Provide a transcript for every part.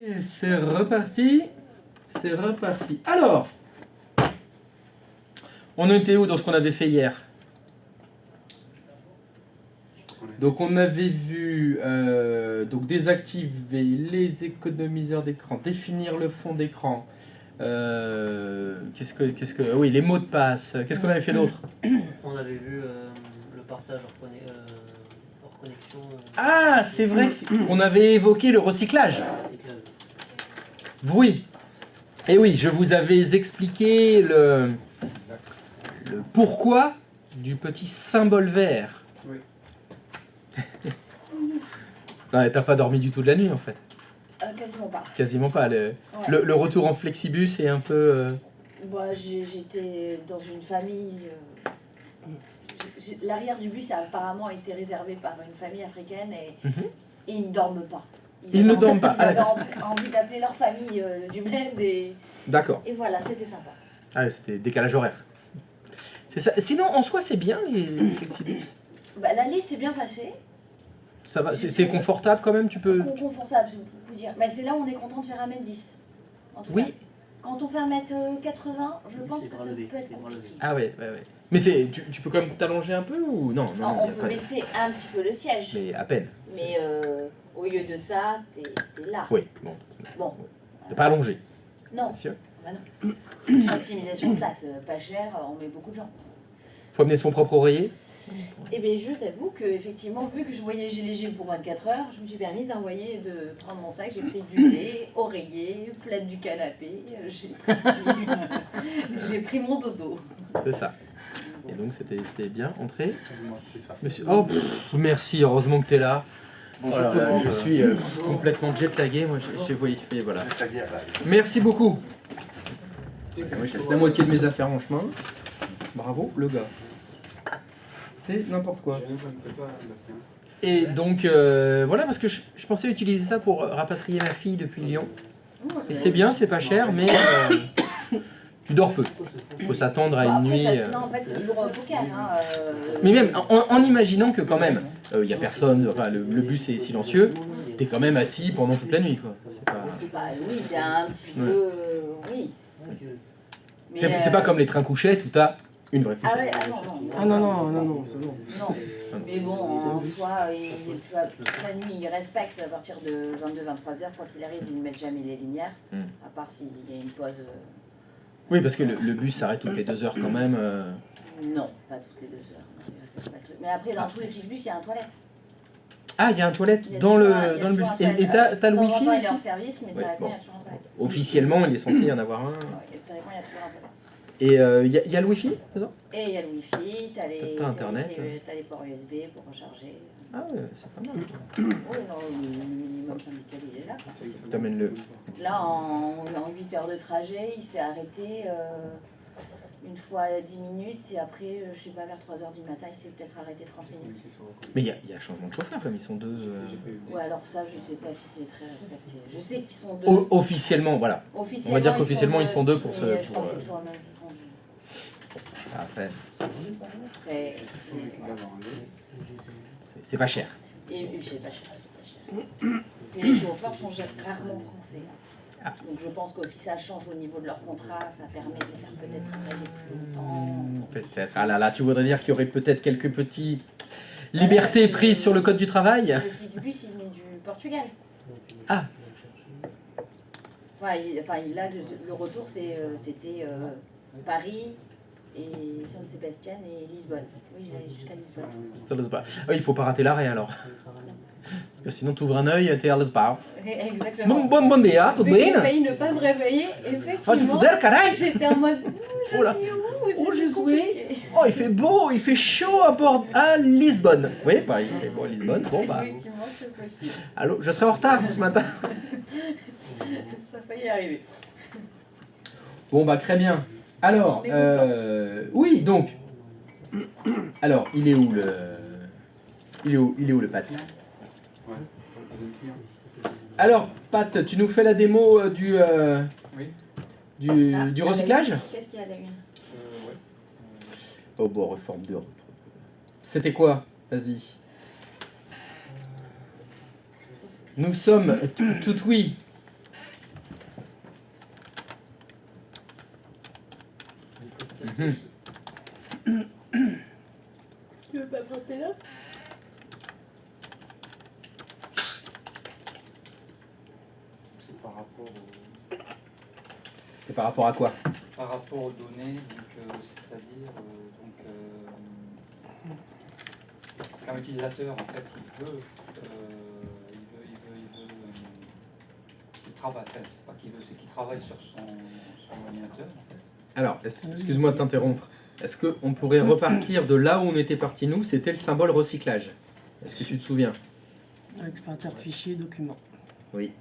Et c'est reparti. C'est reparti. Alors, on était où dans ce qu'on avait fait hier? Donc on avait vu donc désactiver les économiseurs d'écran, définir le fond d'écran. Oui, les mots de passe. Qu'est-ce qu'on avait fait d'autre? On avait vu le partage hors connexion. Ah, c'est vrai qu'on avait évoqué le recyclage. Oui. Et oui, je vous avais expliqué le pourquoi du petit symbole vert. Oui. Non, t'as pas dormi du tout de la nuit en fait. Quasiment pas. Quasiment pas. Ouais. Le retour en flexibus est un peu... Bah, j'étais dans une famille... L'arrière du bus a apparemment été réservé par une famille africaine et ils ne dorment pas. Ils ne dorment pas. Ils avaient envie d'appeler leur famille du bled et... D'accord. Et voilà, c'était sympa. Ah, c'était décalage horaire. C'est ça. Sinon, en soi, c'est bien les flexibus. Bah, l'allée s'est bien passée. Ça va, c'est confortable quand même, tu peux... Confortable, je peux dire. Mais c'est là où on est content de faire 1m10. En tout Oui. cas. Quand on fait 1m80, je pense que ça peut être compliqué. Ah ouais. Mais tu peux quand même t'allonger un peu ou non? Non, on peut baisser un petit peu le siège. Mais à peine. Mais au lieu de ça, t'es là. Oui, bon. T'es pas allongé. Non. Bien sûr. Bah non. C'est une optimisation de place. Pas cher, on met beaucoup de gens. Faut amener son propre oreiller. Eh bien, je t'avoue que, effectivement, vu que je voyageais léger pour 24 heures, je me suis permise d'envoyer de prendre mon sac. J'ai pris du lait, oreiller, plaide du canapé. J'ai pris mon dodo. C'est ça. Et donc, c'était bien. Entrée. C'est ça. Monsieur... Oh, merci. Heureusement que t'es là. Bonjour Oh tout le là, monde. je suis complètement jet-lagué. Moi, oui, voilà. Merci beaucoup. Moi, je laisse la moitié de mes affaires en chemin. Bravo, le gars. C'est n'importe quoi. Et donc, voilà, parce que je pensais utiliser ça pour rapatrier ma fille depuis Lyon. Et c'est bien, c'est pas cher, mais tu dors peu. Il faut s'attendre à une nuit... Non, en fait, c'est toujours poker. Hein, Mais même, en imaginant que quand même, il n'y a personne, enfin, le bus est silencieux, t'es quand même assis pendant toute la nuit, quoi. C'est pas... Bah oui, t'es un petit peu... oui. C'est pas comme les trains couchettes où t'as une vraie couchette. Ah ouais, Ah non, c'est bon. Non, mais bon, en soi, tu vois, toute la nuit, ils respectent à partir de 22-23 heures, quoi qu'il arrive, ils ne mettent jamais les lumières, à part s'il y a une pause. Oui, parce que le bus s'arrête toutes les 2 heures quand même. Non, pas toutes les 2 heures. Non, mais après, dans tous les petits bus, il y a un toilette. Ah, il y a un toilette dans le bus. Et t'as le wifi aussi. aussi? Leur service, mais théoriquement, il y a toujours un toilette. Officiellement, il est censé y en avoir un. Théoriquement, il y a toujours un toilette. Et il y a le wifi dedans? Et il y a le wifi, t'as internet. T'as les ports USB pour recharger. Ah ouais, c'est pas mal. Oui, non, le minimum syndical, il est là. T'amènes le... Là, en 8 heures de trajet, il s'est arrêté une fois 10 minutes et après, je sais pas, vers 3 heures du matin, il s'est peut-être arrêté 30 minutes. Mais il y a changement de chauffeur comme ils sont deux... Ouais, alors ça, je sais pas si c'est très respecté. Je sais qu'ils sont deux. Officiellement, voilà. On va dire qu'officiellement, ils sont deux pour ce... Je pense que c'est toujours le même conduit. Après, Après, c'est pas cher. et c'est pas cher, c'est pas cher. Et les chauffeurs sont rarement français. Ah. Donc je pense que si ça change au niveau de leur contrat, ça permet de les faire peut-être travailler plus longtemps. Peut-être. Ah là là, tu voudrais dire qu'il y aurait peut-être quelques petites libertés prises sur le code du travail? Le Flixbus, il vient du Portugal. Ah. Là, le retour, c'était Paris et Saint-Sébastien et Lisbonne. Oui, j'allais jusqu'à Lisbonne. Il faut pas rater l'arrêt alors. Parce que sinon, tu ouvres un œil, t'es à Lisbonne. Exactement. Bon dia, tudo bem? J'ai failli ne pas me réveiller, effectivement. Ah, tu foudère, caray! J'étais en mode, Oh là. où Oh, Jésus! Oh, il fait beau, il fait chaud à Lisbonne. Oui, bah, il fait beau à Lisbonne. Bon, bah. Effectivement, c'est possible. Allô, je serai en retard ce matin. Ça a failli arriver. Bon, bah, très bien. Alors, oui, donc. Alors, il est où le Pat? Alors, Pat, tu nous fais la démo du recyclage? Qu'est-ce qu'il y a la une? Oh bon, réforme de... C'était quoi? Vas-y. Nous sommes tout oui. peut-être Mhm. Tu veux pas prendre là? C'est par rapport C'était par rapport à quoi? aux données, donc c'est-à-dire qu'un utilisateur en fait il travaille, enfin, c'est pas qu'il veut, c'est qu'il travaille sur son ordinateur en fait. Alors, excuse-moi de t'interrompre. Est-ce qu'on pourrait repartir de là où on était parti nous? C'était le symbole recyclage. Est-ce que tu te souviens? Explorateur de fichiers, documents. Oui.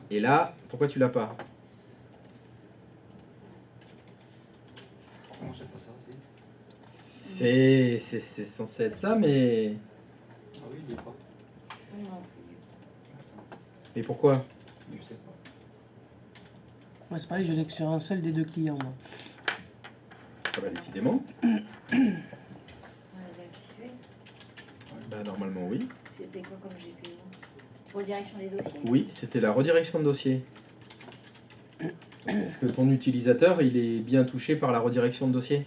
Et là, pourquoi tu l'as pas? Comment je sais pas ça aussi? C'est censé être ça, mais... Ah oui, il est pas. Non. Attends, Mais pourquoi? je sais pas. Moi, c'est pareil, je l'ai que sur un seul des deux clients, moi. Ah bah décidément. On a vérifié. Bah normalement oui. C'était quoi comme GPO? Redirection des dossiers? Oui, c'était la redirection de dossier. Est-ce que ton utilisateur, il est bien touché par la redirection de dossier?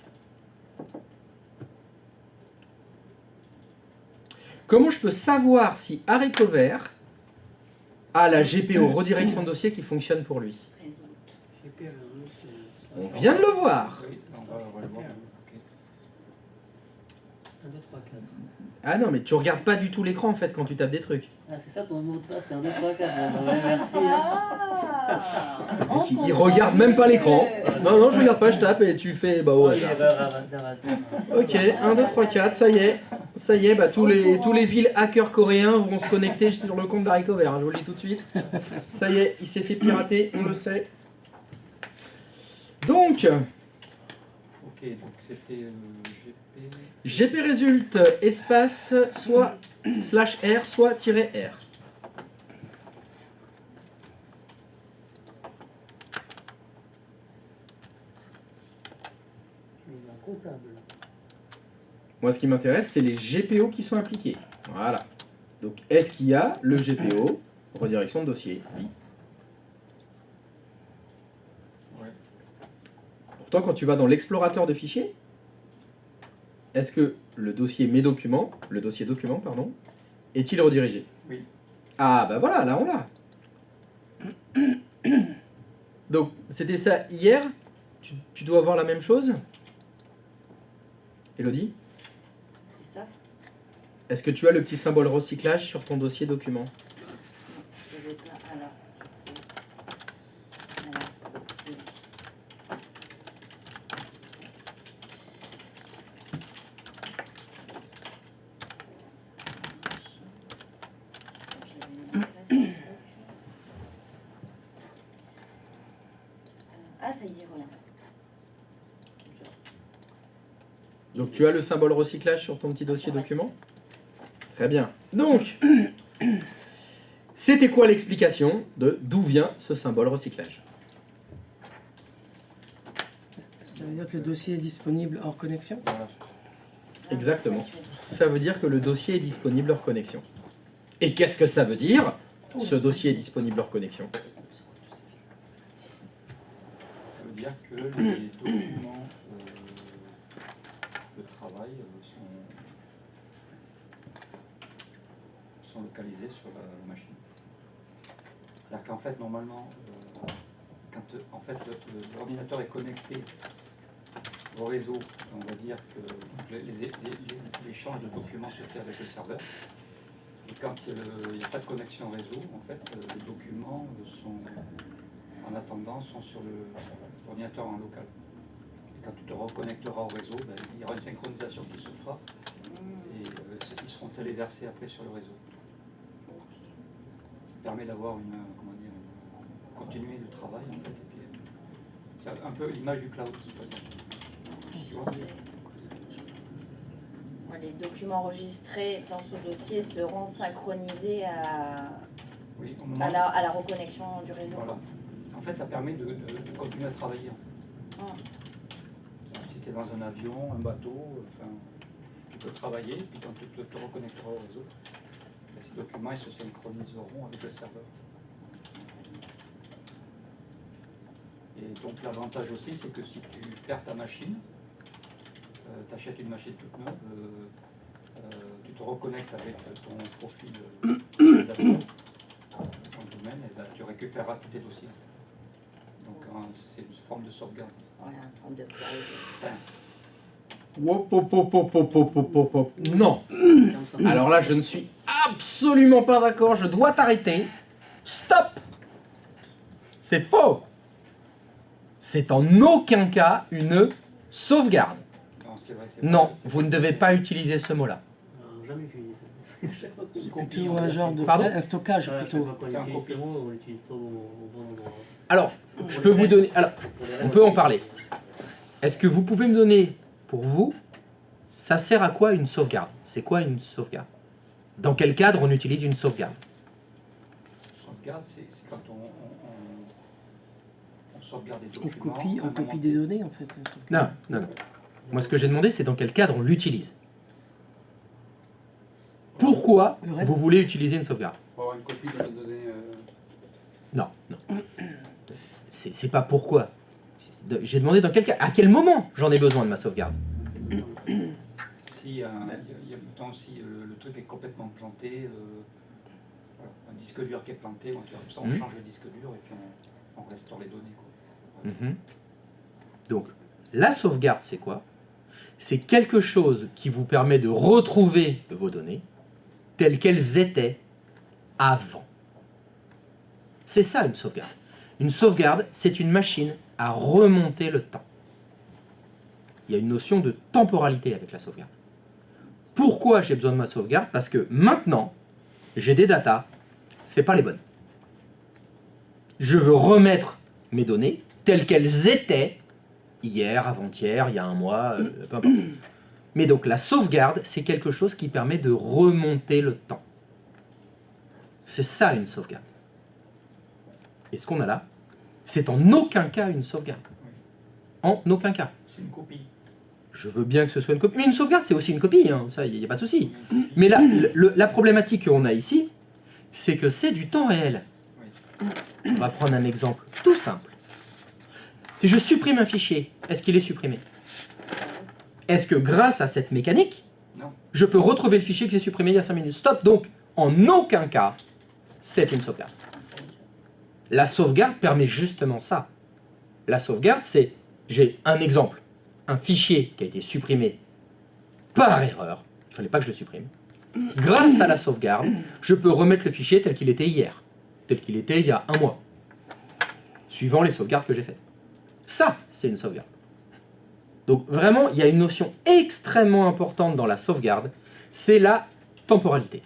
Comment je peux savoir si Haricover a la GPO redirection de dossier qui fonctionne pour lui? Résoudre. On vient de le voir. Oui, on va le voir. Ok. 1, 2, 3, 4. Ah non, mais tu regardes pas du tout l'écran en fait quand tu tapes des trucs. Ah, c'est ça ton mot de passe, c'est 1, 2, 3, 4. Bon, ouais, merci. Hein. Ah, Il regarde même pas l'écran. Non, non, je regarde pas, je tape et tu fais bah au Oh, hasard. l'erreur Ok, 1, 2, 3, 4, ça y est. Ça y est, bah, tous les villes hackers coréens vont se connecter sur le compte d'Haricover, hein, je vous le dis tout de suite. Ça y est, il s'est fait pirater, on le sait. Donc, Ok, donc c'était GP. GP résulte espace soit /R soit -R. comptable. Moi, ce qui m'intéresse, c'est les GPO qui sont impliqués. Voilà. Donc, est-ce qu'il y a le GPO redirection de dossier? Oui. Ouais. Pourtant, quand tu vas dans l'explorateur de fichiers, est-ce que le dossier Mes documents, le dossier document, pardon, est-il redirigé? Oui. Ah, bah voilà, là on l'a. Donc, c'était ça hier. Tu dois avoir la même chose? Elodie? Christophe? Est-ce que tu as le petit symbole recyclage sur ton dossier document? Je vais pas. Alors. Voilà. Oui. Je l'avais mis en place, le truc. Ah, ça y est, voilà. Donc, tu as le symbole recyclage sur ton petit dossier document? Très bien. Donc, c'était quoi l'explication de d'où vient ce symbole recyclage? Ça veut dire que le dossier est disponible hors connexion. Voilà. Exactement. Ça veut dire que le dossier est disponible hors connexion. Et qu'est-ce que ça veut dire? Ce dossier est disponible hors connexion. Ça veut dire que les documents de travail sont localisés sur la machine. C'est-à-dire qu'en fait, normalement, quand en fait, l'ordinateur est connecté au réseau, on va dire que l'échange de documents se fait avec le serveur. Et quand il n'y a pas de connexion réseau, en fait, les documents sont, en attendant, sont sur l'ordinateur en local. Et quand tu te reconnecteras au réseau, ben, il y aura une synchronisation qui se fera et ils seront téléversés après sur le réseau. Ça permet d'avoir une continuité de travail en fait. Et puis, c'est un peu l'image du cloud. Tu vois ? Les documents enregistrés dans ce dossier seront synchronisés Oui, au à moment la reconnexion du réseau. Voilà. En fait, ça permet de continuer à travailler. En fait. Si tu es dans un avion, un bateau, enfin, tu peux travailler, puis quand tu te reconnecteras au réseau, ces documents ils se synchroniseront avec le serveur. Et donc l'avantage aussi, c'est que si tu perds ta machine, tu achètes une machine toute neuve, tu te reconnectes avec ton profil utilisateur dans le domaine, et ben, tu récupéreras tous tes dossiers. Donc c'est une forme de sauvegarde. Voilà, une forme de priorité. Enfin, Wop, hop, hop, hop, hop, hop, hop, hop, hop. Non. Comme ça. Alors là, je ne suis absolument pas d'accord. Je dois t'arrêter. Stop. C'est faux. C'est en aucun cas une sauvegarde. non, c'est vrai. Non, vous ne devez pas utiliser ce mot-là. Jamais utilisé. Chaque fois qu'on C'est utilise- compliqué. Ou un genre de Pardon un stockage Ouais, chaque plutôt. fois qu'on C'est un utilise copie. ce mot, on l'utilise pas au bon endroit. Alors, je peux vous donner... Alors, on peut en parler. Est-ce que vous pouvez me donner, pour vous, ça sert à quoi une sauvegarde? C'est quoi une sauvegarde? Dans quel cadre on utilise une sauvegarde? Sauvegarde, c'est quand on sauvegarde des On documents. copie, à on un copie moment des T. données en fait. un stockage. Non, non, non. Moi, ce que j'ai demandé, c'est dans quel cadre on l'utilise. Pourquoi Le RAID. vous voulez utiliser une sauvegarde? Pour avoir une copie de la donnée. Non, non. C'est pas pourquoi. J'ai demandé dans quel cas, à quel moment j'en ai besoin de ma sauvegarde. Si il y a mettons, si le truc est complètement planté, voilà, un disque dur qui est planté, donc comme ça on Mhm. change le disque dur et puis on restaure les données. Quoi. Mhm. Donc, la sauvegarde, c'est quoi? C'est quelque chose qui vous permet de retrouver vos données telles qu'elles étaient avant. C'est ça une sauvegarde. Une sauvegarde, c'est une machine à remonter le temps. Il y a une notion de temporalité avec la sauvegarde. Pourquoi j'ai besoin de ma sauvegarde? Parce que maintenant, j'ai des datas, c'est pas les bonnes. Je veux remettre mes données telles qu'elles étaient hier, avant-hier, il y a un mois, peu importe. Mais donc la sauvegarde, c'est quelque chose qui permet de remonter le temps. C'est ça une sauvegarde. Et ce qu'on a là, c'est en aucun cas une sauvegarde. En aucun cas. C'est une copie. Je veux bien que ce soit une copie. Mais une sauvegarde, c'est aussi une copie, hein. Ça, il n'y a pas de souci. Mais là, la problématique qu'on a ici, c'est que c'est du temps réel. On va prendre un exemple tout simple. Si je supprime un fichier, est-ce qu'il est supprimé? Est-ce que grâce à cette mécanique, Non. je peux retrouver le fichier que j'ai supprimé il y a 5 minutes? Stop. Donc, en aucun cas, c'est une sauvegarde. La sauvegarde permet justement ça. La sauvegarde, c'est, j'ai un exemple, un fichier qui a été supprimé par erreur, il ne fallait pas que je le supprime. Grâce à la sauvegarde, je peux remettre le fichier tel qu'il était hier, tel qu'il était il y a un mois, suivant les sauvegardes que j'ai faites. Ça, c'est une sauvegarde. Donc vraiment, il y a une notion extrêmement importante dans la sauvegarde, c'est la temporalité.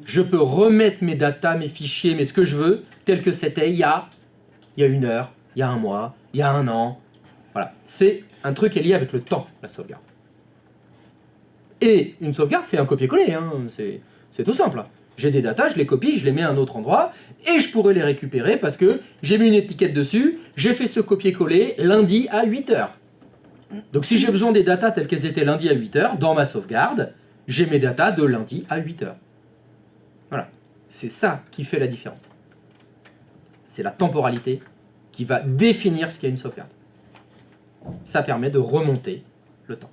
Je peux remettre mes datas, mes fichiers, mais ce que je veux, tel que c'était il y a 1 heure, il y a 1 mois, il y a 1 an. Voilà, c'est un truc qui est lié avec le temps, la sauvegarde. Et une sauvegarde, c'est un copier-coller, hein. C'est tout simple. J'ai des datas, je les copie, je les mets à un autre endroit, et je pourrais les récupérer parce que j'ai mis une étiquette dessus, j'ai fait ce copier-coller lundi à 8 heures. Donc si j'ai besoin des datas telles qu'elles étaient lundi à 8 heures, dans ma sauvegarde, j'ai mes datas de lundi à 8 heures. Voilà, c'est ça qui fait la différence. C'est la temporalité qui va définir ce qu'est une sauvegarde. Ça permet de remonter le temps.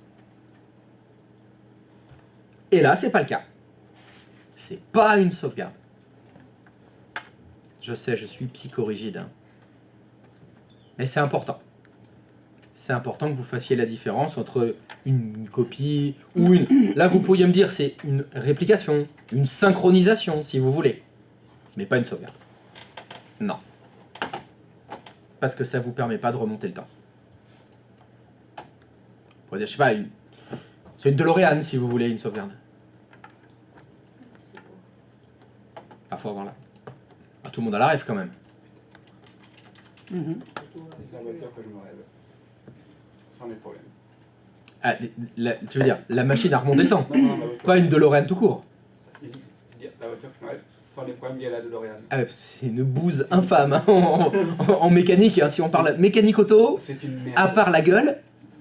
Et là, c'est pas le cas. C'est pas une sauvegarde. Je sais, je suis psychorigide, hein. Mais c'est important. C'est important que vous fassiez la différence entre une copie ou une... Là, vous pourriez me dire, c'est une réplication, une synchronisation, si vous voulez. Mais pas une sauvegarde. Non. Parce que ça ne vous permet pas de remonter le temps. Vous pourriez dire, je sais pas, c'est une DeLorean, si vous voulez, une sauvegarde. Ah, faut avoir là. Ah, tout le monde a la rêve, quand même. Mhm. La voiture que je me rêve. Sans les problèmes. Ah, tu veux dire, la machine à remonter le temps. Non, non, la voiture. Pas une DeLorean tout court. La voiture que je me rêve. Sans les problèmes liés à la DeLorean. Ah ouais, c'est une bouse infâme hein, en mécanique. Hein, si on parle mécanique auto, C'est une merde. à part la gueule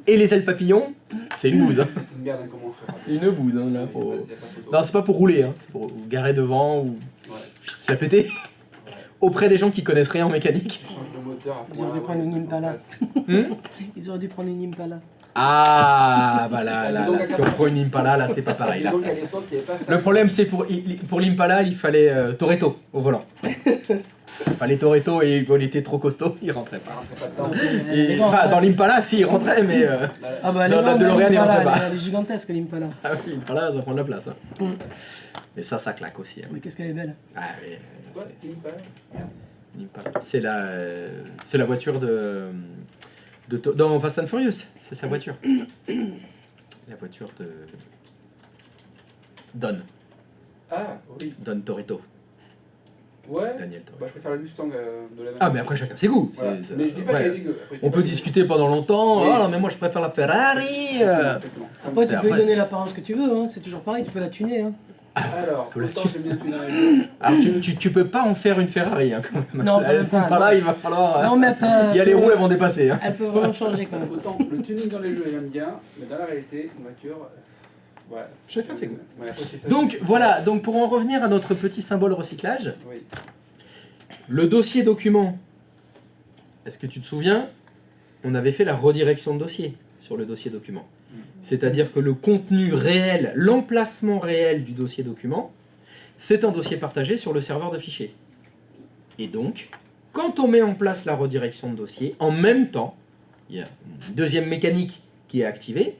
et les ailes papillons, c'est une bouse. Hein. C'est une merde incommensurable. C'est une bouse. Hein, là, pour... Y a pas photo. Non, c'est pas pour rouler, hein, c'est pour garer devant ou Ouais. se la péter. Ouais. auprès des gens qui connaissent rien en mécanique. Tu changes le moteur à fond. Ils auraient dû prendre une Impala. Hmm Ils auraient dû prendre une Impala. Ah, bah là, si on prend une Impala, là, c'est pas pareil. Là. Donc à l'époque, il n'y avait pas ça. Le problème, c'est pour l'Impala, il fallait Toretto au volant. Il fallait Toretto et il était trop costaud, il rentrait Ça pas. rentrait pas dedans. Enfin, dans l'Impala, si, il rentrait, mais... Ah bah elle est Non, la grande, DeLorean, il l'Impala, rentrait pas. elle est gigantesque l'Impala. Ah oui, l'Impala, ça prend de la place. Hein. Mm. Mais ça claque aussi. Hein. Mais qu'est-ce qu'elle est belle. Ah oui, Quoi, Impala l'Impala. C'est la voiture dans Fast and Furious, c'est sa voiture. La voiture de Don Oui. Don Toretto, Ouais. Daniel Toretto. Bah, je préfère la Mustang de la même. Ah mais après chacun ses goûts. Voilà. C'est- Mais je dis pas ouais. qu'elle est dégueu. Après, je dis On pas peut que- discuter pendant longtemps. Oui. Ah mais moi je préfère la Ferrari. Exactement. Après tu peux Après- lui donner l'apparence que tu veux, hein. C'est toujours pareil, tu peux la tuner. Hein. Alors, Faut la autant tuer. j'aime bien tuner un jeu. Alors tu peux pas en faire une Ferrari hein, quand même. Non, quand même pas, Pas là, non. il va falloir. Non mais elle peut, Il y a les roues, elles vont dépasser. Hein. elle peut vraiment changer quand même. Autant le tuning dans les jeux, j'aime bien, mais dans la réalité, une voiture. Ouais. Chacun ses goûts. Ouais, après, c'est pas- Donc voilà, donc pour en revenir à notre petit symbole recyclage, Oui. le dossier document. Est-ce que tu te souviens? On avait fait la redirection de dossier sur le dossier document. C'est-à-dire que le contenu réel, l'emplacement réel du dossier document, c'est un dossier partagé sur le serveur de fichiers. Et donc, quand on met en place la redirection de dossier, en même temps, il y a une deuxième mécanique qui est activée,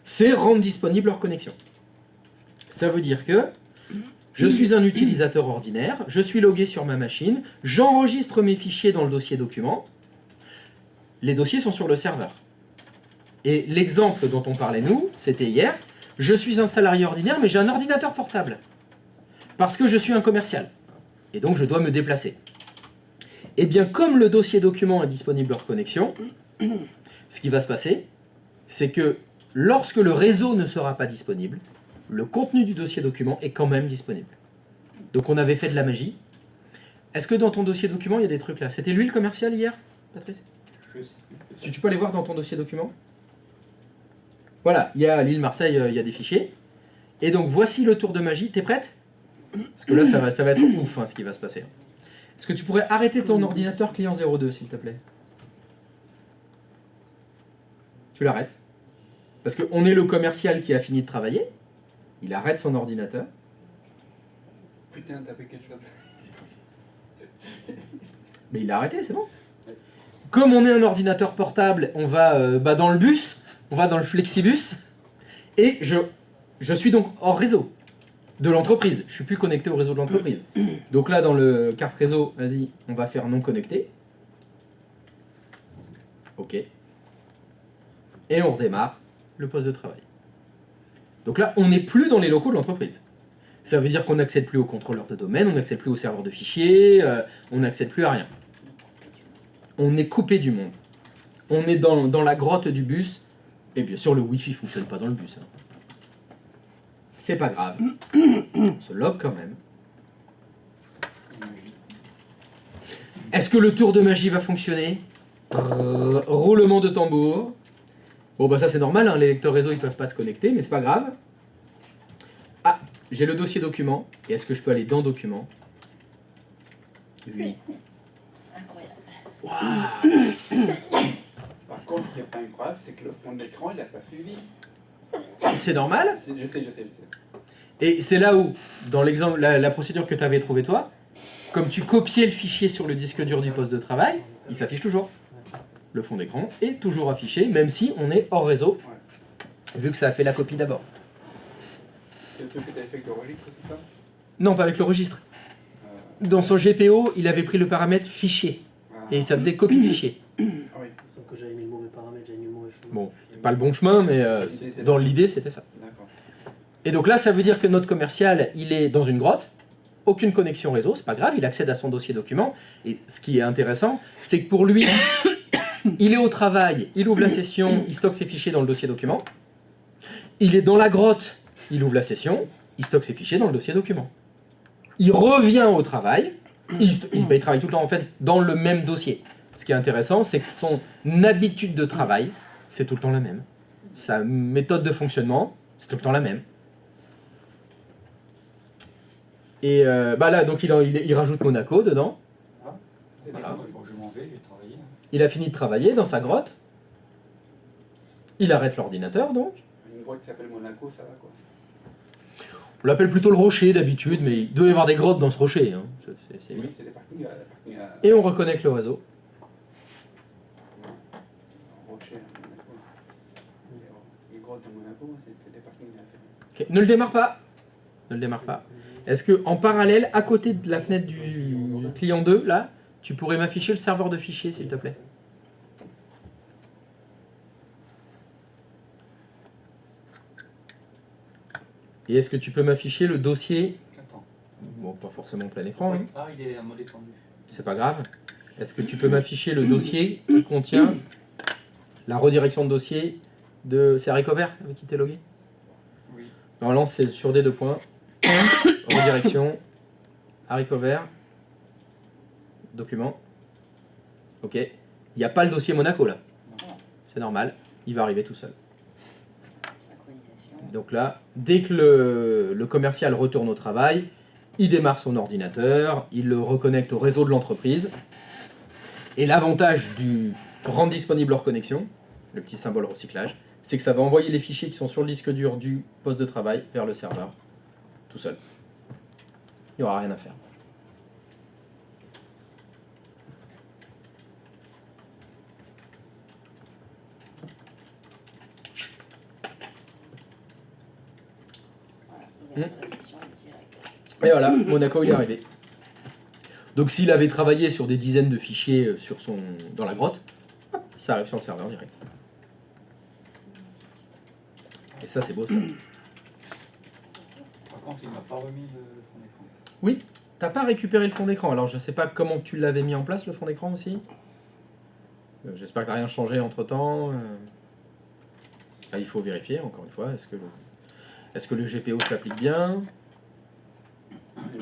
c'est rendre disponible leur connexion. Ça veut dire que je suis un utilisateur ordinaire, je suis logué sur ma machine, j'enregistre mes fichiers dans le dossier document, les dossiers sont sur le serveur. Et l'exemple dont on parlait nous, c'était hier, je suis un salarié ordinaire mais j'ai un ordinateur portable. Parce que je suis un commercial. Et donc je dois me déplacer. Et bien comme le dossier document est disponible hors connexion, ce qui va se passer, c'est que lorsque le réseau ne sera pas disponible, le contenu du dossier document est quand même disponible. Donc on avait fait de la magie. Est-ce que dans ton dossier document, il y a des trucs là? C'était lui le commercial hier, Patrice? Je sais plus. Tu peux aller voir dans ton dossier document? Voilà, il y a l'île Marseille, il y a des fichiers. Et donc voici le tour de magie. T'es prête? Parce que là, ça va être ouf hein, ce qui va se passer. Est-ce que tu pourrais arrêter ton ordinateur client 02, s'il te plaît? Tu l'arrêtes. Parce qu'on est le commercial qui a fini de travailler. Il arrête son ordinateur. Putain, t'as fait quelque chose. Mais il a arrêté, c'est bon. Comme on est un ordinateur portable, on va dans le bus, on va dans le flexibus, et je suis donc hors réseau de l'entreprise. Je suis plus connecté au réseau de l'entreprise. Donc là, dans le carte réseau, vas-y, on va faire non connecté. Ok. Et on redémarre le poste de travail. Donc là, on n'est plus dans les locaux de l'entreprise. Ça veut dire qu'on n'accède plus au contrôleur de domaine, on n'accède plus au serveur de fichiers, on n'accède plus à rien. On est coupé du monde. On est dans la grotte du bus, et bien sûr le Wi-Fi ne fonctionne pas dans le bus. Hein. C'est pas grave. On se log quand même. Est-ce que le tour de magie va fonctionner? Roulement de tambour. Bon bah ça c'est normal, hein, les lecteurs réseau ils peuvent pas se connecter, mais c'est pas grave. Ah, j'ai le dossier document, et est-ce que je peux aller dans document? Oui. Incroyable. Par contre, ce qui est pas incroyable, c'est que le fond de l'écran, il a pas suivi. C'est normal. Je sais. Et c'est là où, dans l'exemple, la procédure que tu avais trouvée toi, comme tu copiais le fichier sur le disque dur du poste de travail, il s'affiche toujours. Le fond d'écran est toujours affiché, même si on est hors réseau, vu que ça a fait la copie d'abord. C'est le truc que t'avais fait avec le registre, c'est ça? Non, pas avec le registre. Dans son GPO, il avait pris le paramètre fichier, et ça faisait copie fichier. Ah oui. Il me semble que j'avais mis le mauvais paramètre, j'avais mis le mauvais chemin. Bon, c'est pas le bon chemin, mais dans l'idée, c'était ça. D'accord. Et donc là, ça veut dire que notre commercial, il est dans une grotte, aucune connexion réseau, c'est pas grave, il accède à son dossier document. Et ce qui est intéressant, c'est que pour lui, il est au travail, il ouvre la session, il stocke ses fichiers dans le dossier document. Il est dans la grotte, il ouvre la session, il stocke ses fichiers dans le dossier document. Il revient au travail, il travaille tout le temps en fait dans le même dossier. Ce qui est intéressant, c'est que son habitude de travail, c'est tout le temps la même. Sa méthode de fonctionnement, c'est tout le temps la même. Et bah là, donc il rajoute Monaco dedans. Voilà. Il faut que je m'en vais, j'ai travaillé. Il a fini de travailler dans sa grotte. Il arrête l'ordinateur donc. Une grotte qui s'appelle Monaco, ça va quoi. On l'appelle plutôt le rocher d'habitude, mais il doit y avoir des grottes dans ce rocher. Hein. C'est évident. Oui, c'est des parkings. Et on reconnecte le réseau. Rocher à Monaco. Les grottes à Monaco, c'est des parkings. Ok, ne le démarre pas. Ne le démarre pas. Est-ce que en parallèle, à côté de la fenêtre du client 2, là, tu pourrais m'afficher le serveur de fichiers, s'il te plaît? Et est-ce que tu peux m'afficher le dossier? Attends. Bon, pas forcément plein écran, hein. Ah, il est en mode étendu. C'est pas grave. Est-ce que tu peux m'afficher le dossier qui contient la redirection de dossier de... C'est Harry Cover avec qui t'es logué? Oui. Normalement, c'est sur des deux points. Redirection, Harry Cover, document. Ok. Il n'y a pas le dossier Monaco là. C'est normal. Il va arriver tout seul. Synchronisation. Donc là, dès que le commercial retourne au travail, il démarre son ordinateur, il le reconnecte au réseau de l'entreprise. Et l'avantage du rendre disponible hors connexion, le petit symbole recyclage, c'est que ça va envoyer les fichiers qui sont sur le disque dur du poste de travail vers le serveur, tout seul. Il n'y aura rien à faire. Voilà, ouverture de la session est directe. Et voilà, Monaco il est arrivé. Donc s'il avait travaillé sur des dizaines de fichiers dans la grotte, hop, ça arrive sur le serveur direct. Et ça c'est beau ça. Par contre, il m'a pas remis le fond d'écran. Oui, t'as pas récupéré le fond d'écran. Alors je sais pas comment tu l'avais mis en place le fond d'écran aussi. J'espère que t'as rien changé entre temps. Ah, il faut vérifier encore une fois. Est-ce que le GPO s'applique bien? Je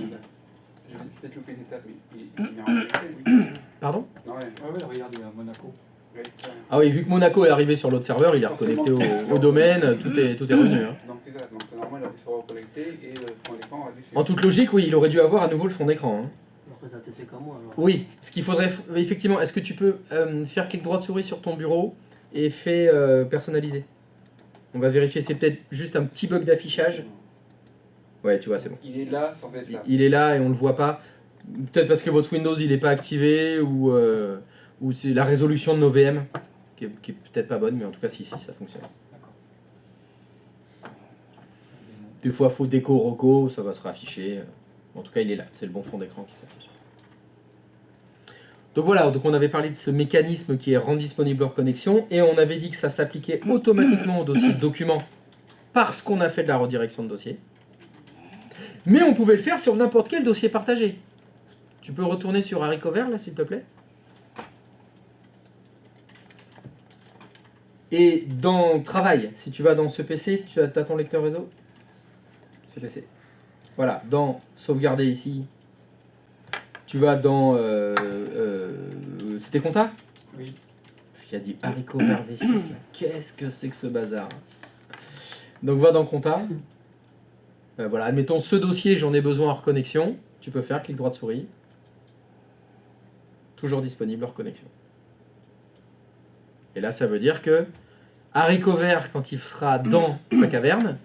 vais peut-être louper une étape, mais il est en réalité, oui. Pardon? Non, ouais. Ouais, regarde, il est à Monaco. Ouais, ça. Ah oui, vu que Monaco est arrivé sur l'autre serveur, il est reconnecté au domaine, tout est revenu. Hein. Donc c'est ça, donc c'est normal, il a dû se reconnecter et le fond d'écran a dû suivre. En toute logique, oui, il aurait dû avoir à nouveau le fond d'écran. Hein. Après, ça a peut-être fait comme moi. Alors. Oui, ce qu'il faudrait, effectivement, est-ce que tu peux faire clic droit de souris sur ton bureau et fait personnaliser? On va vérifier, c'est peut-être juste un petit bug d'affichage. Ouais, tu vois, c'est bon. Il est là sans être là. Il est là et on le voit pas. Peut-être parce que votre Windows il n'est pas activé ou c'est la résolution de nos VM qui est peut-être pas bonne, mais en tout cas si ça fonctionne. Des fois faut déco roco, ça va se réafficher. En tout cas il est là, c'est le bon fond d'écran qui s'affiche. Donc voilà, donc on avait parlé de ce mécanisme qui est rend disponible hors connexion et on avait dit que ça s'appliquait automatiquement au dossier de document parce qu'on a fait de la redirection de dossier. Mais on pouvait le faire sur n'importe quel dossier partagé. Tu peux retourner sur Harry Cover là s'il te plaît. Et dans Travail, si tu vas dans ce PC, tu as ton lecteur réseau. Ce PC. Voilà, dans Sauvegarder ici, tu vas dans... C'était compta? Oui. Il y a dit Harry Cover V6 là. Qu'est-ce que c'est que ce bazar? Donc va dans compta. Voilà, admettons ce dossier, j'en ai besoin hors connexion. Tu peux faire clic droit de souris. Toujours disponible hors connexion. Et là, ça veut dire que Harry Cover, quand il sera dans sa caverne,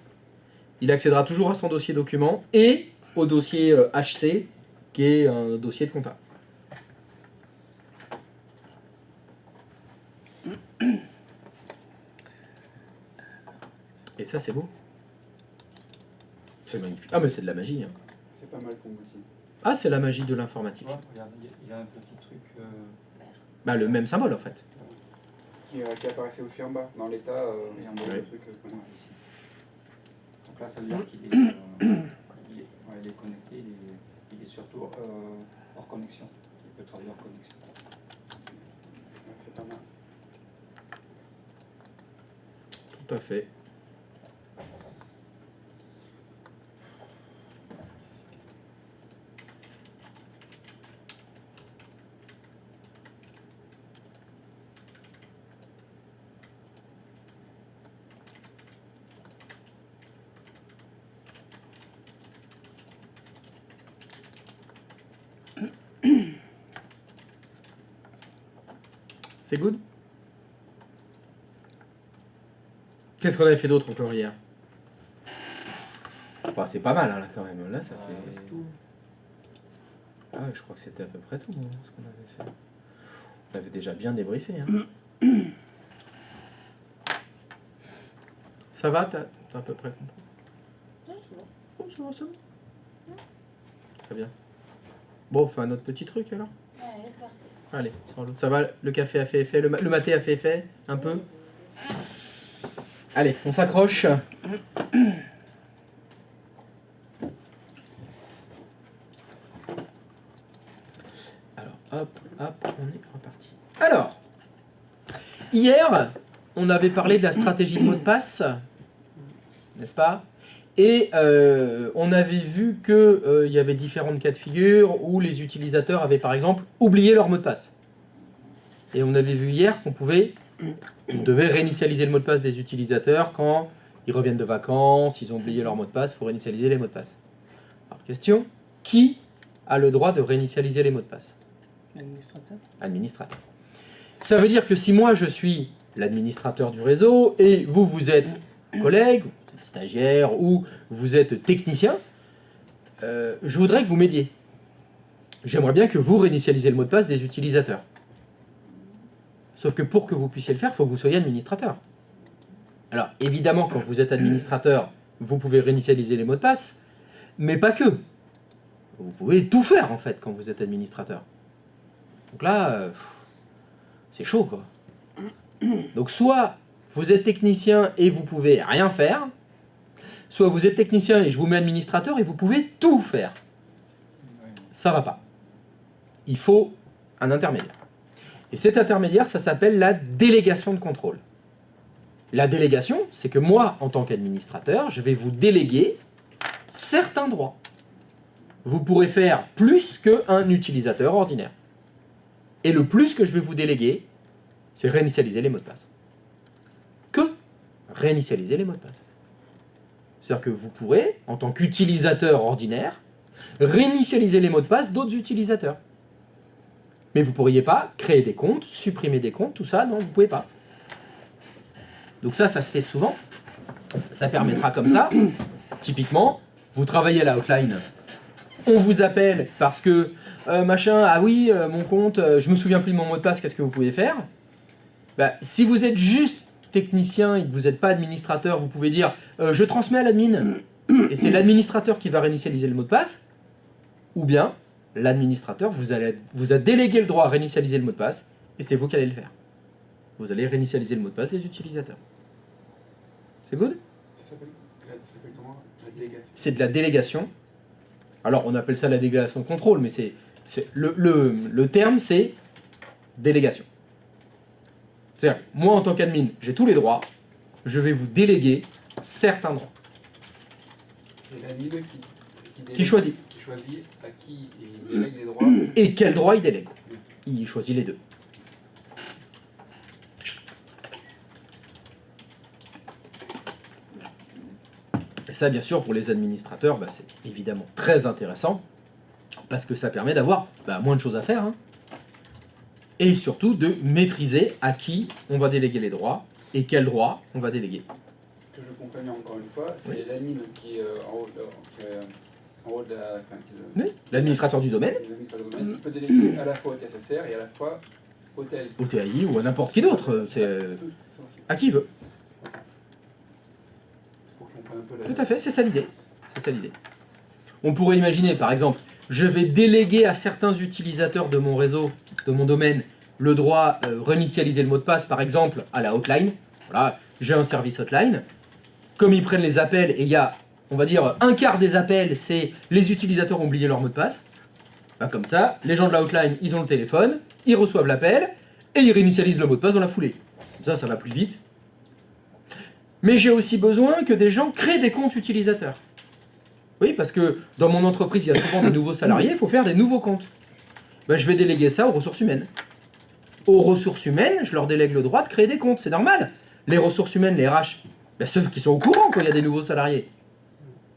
il accédera toujours à son dossier document et au dossier HC, qui est un dossier de compta. Et ça, c'est beau. C'est magnifique. Ah, mais c'est de la magie. Hein. C'est pas mal comme outil. Ah, c'est la magie de l'informatique. Ouais, regarde, il y a un petit truc. Bah, le même symbole, en fait. Qui apparaissait aussi en bas, dans l'état, il y a un Ouais. truc. Ici. Donc là, ça veut dire qu'il est, il est connecté, il est surtout hors connexion. Il peut travailler hors connexion. C'est pas mal. Tout à fait. C'est good? Qu'est-ce qu'on avait fait d'autre encore hier? Bah, c'est pas mal, hein, là, quand même. Là, ça fait... Ah, je crois que c'était à peu près tout, hein, ce qu'on avait fait. On avait déjà bien débriefé. Hein. Ça va? T'as à peu près compris? Non, c'est bon. Oh, c'est bon, c'est bon. Très bien. Bon, on fait un autre petit truc, alors? Ouais, c'est parti. Allez, sans l'autre. Ça va? Le café a fait effet? Le maté a fait effet? Un peu? Allez, on s'accroche. Alors, hop, hop, on est reparti. Alors, hier, on avait parlé de la stratégie de mot de passe, n'est-ce pas? Et on avait vu qu'il y avait différentes cas de figure où les utilisateurs avaient par exemple oublié leur mot de passe. Et on avait vu hier qu'on devait réinitialiser le mot de passe des utilisateurs quand ils reviennent de vacances, ils ont oublié leur mot de passe, il faut réinitialiser les mots de passe. Alors, question, qui a le droit de réinitialiser les mots de passe? L'administrateur. Administrateur. Ça veut dire que si moi je suis l'administrateur du réseau et vous, vous êtes collègue, stagiaire ou vous êtes technicien, je voudrais que vous m'aidiez. J'aimerais bien que vous réinitialisiez le mot de passe des utilisateurs. Sauf que pour que vous puissiez le faire, il faut que vous soyez administrateur. Alors, évidemment, quand vous êtes administrateur, vous pouvez réinitialiser les mots de passe, mais pas que. Vous pouvez tout faire, en fait, quand vous êtes administrateur. Donc là, c'est chaud, quoi. Donc, soit vous êtes technicien et vous pouvez rien faire, soit vous êtes technicien et je vous mets administrateur et vous pouvez tout faire. Ça va pas. Il faut un intermédiaire. Et cet intermédiaire, ça s'appelle la délégation de contrôle. La délégation, c'est que moi, en tant qu'administrateur, je vais vous déléguer certains droits. Vous pourrez faire plus qu'un utilisateur ordinaire. Et le plus que je vais vous déléguer, c'est réinitialiser les mots de passe. Que réinitialiser les mots de passe. C'est-à-dire que vous pourrez, en tant qu'utilisateur ordinaire, réinitialiser les mots de passe d'autres utilisateurs. Mais vous ne pourriez pas créer des comptes, supprimer des comptes, tout ça, non, vous ne pouvez pas. Donc ça se fait souvent. Ça permettra comme ça, typiquement, vous travaillez à la hotline, on vous appelle parce que, machin, ah oui, mon compte, je me souviens plus de mon mot de passe, qu'est-ce que vous pouvez faire? Bah, si vous êtes juste technicien et que vous n'êtes pas administrateur, vous pouvez dire, je transmets à l'admin, et c'est l'administrateur qui va réinitialiser le mot de passe, ou bien, l'administrateur vous a délégué le droit à réinitialiser le mot de passe, et c'est vous qui allez le faire. Vous allez réinitialiser le mot de passe des utilisateurs. C'est good? Ça s'appelle comment? La délégation. C'est de la délégation. Alors, on appelle ça la délégation de contrôle, mais le terme, c'est délégation. C'est-à-dire, moi, en tant qu'admin, j'ai tous les droits, je vais vous déléguer certains droits. Et l'admin Qui choisit. Qui choisit à qui il délègue les droits. Et quel droit il délègue. Il choisit les deux. Et ça, bien sûr, pour les administrateurs, c'est évidemment très intéressant, parce que ça permet d'avoir moins de choses à faire, hein. Et surtout de maîtriser à qui on va déléguer les droits, et quels droits on va déléguer. Que je comprends bien encore une fois, c'est Oui. l'admin qui est en haut de la... Enfin, Oui, l'administrateur du domaine, l'administrateur du domaine, qui peut déléguer à la fois au TSSR et à la fois au TAI. au TAI ou à n'importe qui d'autre, c'est à qui il veut. Pour que je comprenne un peu la... Tout à fait, c'est ça l'idée. C'est ça l'idée. On pourrait imaginer, par exemple, je vais déléguer à certains utilisateurs de mon réseau, de mon domaine, le droit de réinitialiser le mot de passe, par exemple, à la hotline. Voilà, j'ai un service hotline. Comme ils prennent les appels, et il y a, on va dire, un quart des appels, c'est les utilisateurs ont oublié leur mot de passe. Comme ça, les gens de la hotline, ils ont le téléphone, ils reçoivent l'appel, et ils réinitialisent le mot de passe dans la foulée. Comme ça, ça va plus vite. Mais j'ai aussi besoin que des gens créent des comptes utilisateurs. Oui, parce que dans mon entreprise, il y a souvent des nouveaux salariés, il faut faire des nouveaux comptes. Je vais déléguer ça aux ressources humaines. Aux ressources humaines, je leur délègue le droit de créer des comptes, c'est normal. Les ressources humaines, les RH, ceux qui sont au courant quand il y a des nouveaux salariés.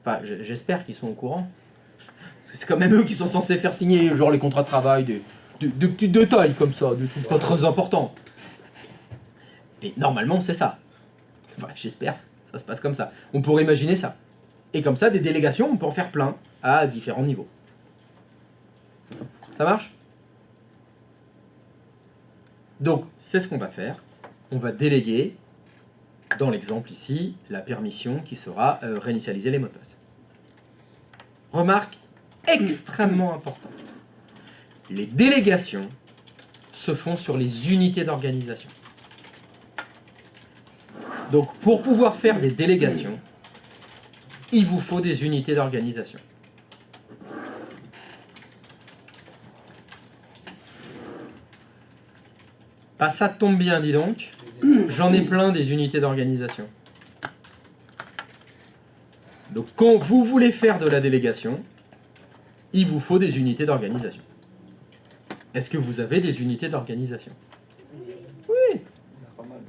Enfin, j'espère qu'ils sont au courant. Parce que c'est quand même eux qui sont censés faire signer genre les contrats de travail, des petits détails comme ça, des trucs pas très importants. Et normalement, c'est ça. Enfin, j'espère, ça se passe comme ça. On pourrait imaginer ça. Et comme ça, des délégations, on peut en faire plein, à différents niveaux. Ça marche? Donc, c'est ce qu'on va faire. On va déléguer, dans l'exemple ici, la permission qui sera réinitialiser les mots de passe. Remarque extrêmement importante. Les délégations se font sur les unités d'organisation. Donc, pour pouvoir faire des délégations, il vous faut des unités d'organisation. Ah, ça tombe bien, dis donc. J'en ai plein des unités d'organisation. Donc, quand vous voulez faire de la délégation, il vous faut des unités d'organisation. Est-ce que vous avez des unités d'organisation? Oui. Pas mal, même.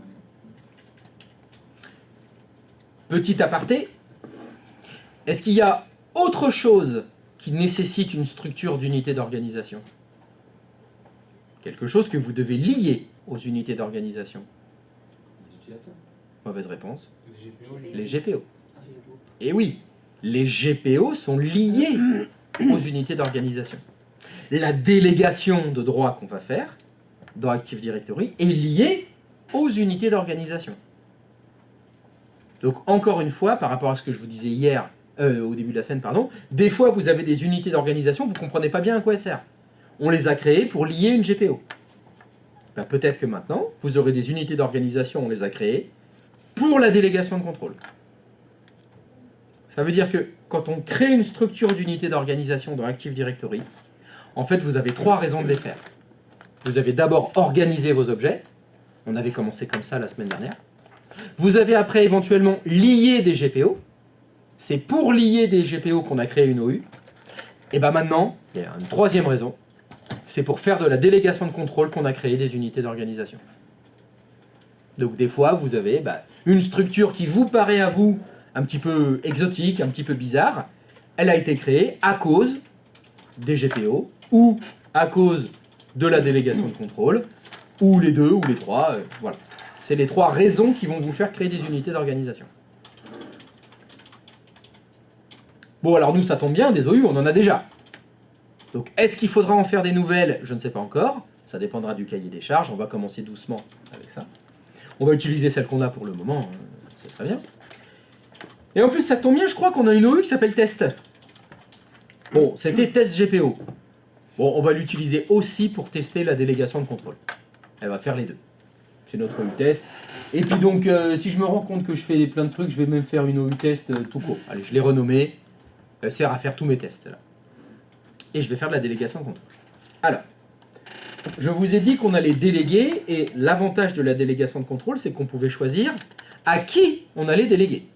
Petit aparté, est-ce qu'il y a autre chose qui nécessite une structure d'unité d'organisation? Quelque chose que vous devez lier aux unités d'organisation. Les utilisateurs. Mauvaise réponse. Les GPO. Les GPO. Et oui, les GPO sont liés aux unités d'organisation. La délégation de droits qu'on va faire dans Active Directory est liée aux unités d'organisation. Donc encore une fois, par rapport à ce que je vous disais hier, au début de la semaine, pardon, des fois vous avez des unités d'organisation, vous ne comprenez pas bien à quoi elles servent. On les a créées pour lier une GPO. Ben, peut-être que maintenant, vous aurez des unités d'organisation, on les a créées, pour la délégation de contrôle. Ça veut dire que quand on crée une structure d'unité d'organisation dans Active Directory, en fait, vous avez trois raisons de les faire. Vous avez d'abord organisé vos objets. On avait commencé comme ça la semaine dernière. Vous avez après éventuellement lié des GPO. C'est pour lier des GPO qu'on a créé une OU. Et bien maintenant, il y a une troisième raison. C'est pour faire de la délégation de contrôle qu'on a créé des unités d'organisation. Donc des fois, vous avez une structure qui vous paraît à vous un petit peu exotique, un petit peu bizarre. Elle a été créée à cause des GPO ou à cause de la délégation de contrôle, ou les deux, ou les trois, voilà. C'est les trois raisons qui vont vous faire créer des unités d'organisation. Bon, alors nous, ça tombe bien, des OU, on en a déjà. Donc, est-ce qu'il faudra en faire des nouvelles? Je ne sais pas encore. Ça dépendra du cahier des charges. On va commencer doucement avec ça. On va utiliser celle qu'on a pour le moment. C'est très bien. Et en plus, ça tombe bien, je crois qu'on a une OU qui s'appelle test. Bon, c'était test GPO. Bon, on va l'utiliser aussi pour tester la délégation de contrôle. Elle va faire les deux. C'est notre OU test. Et puis donc, si je me rends compte que je fais plein de trucs, je vais même faire une OU test tout court. Allez, je l'ai renommée. Elle sert à faire tous mes tests, là. Et je vais faire de la délégation de contrôle. Alors, je vous ai dit qu'on allait déléguer, et l'avantage de la délégation de contrôle, c'est qu'on pouvait choisir à qui on allait déléguer.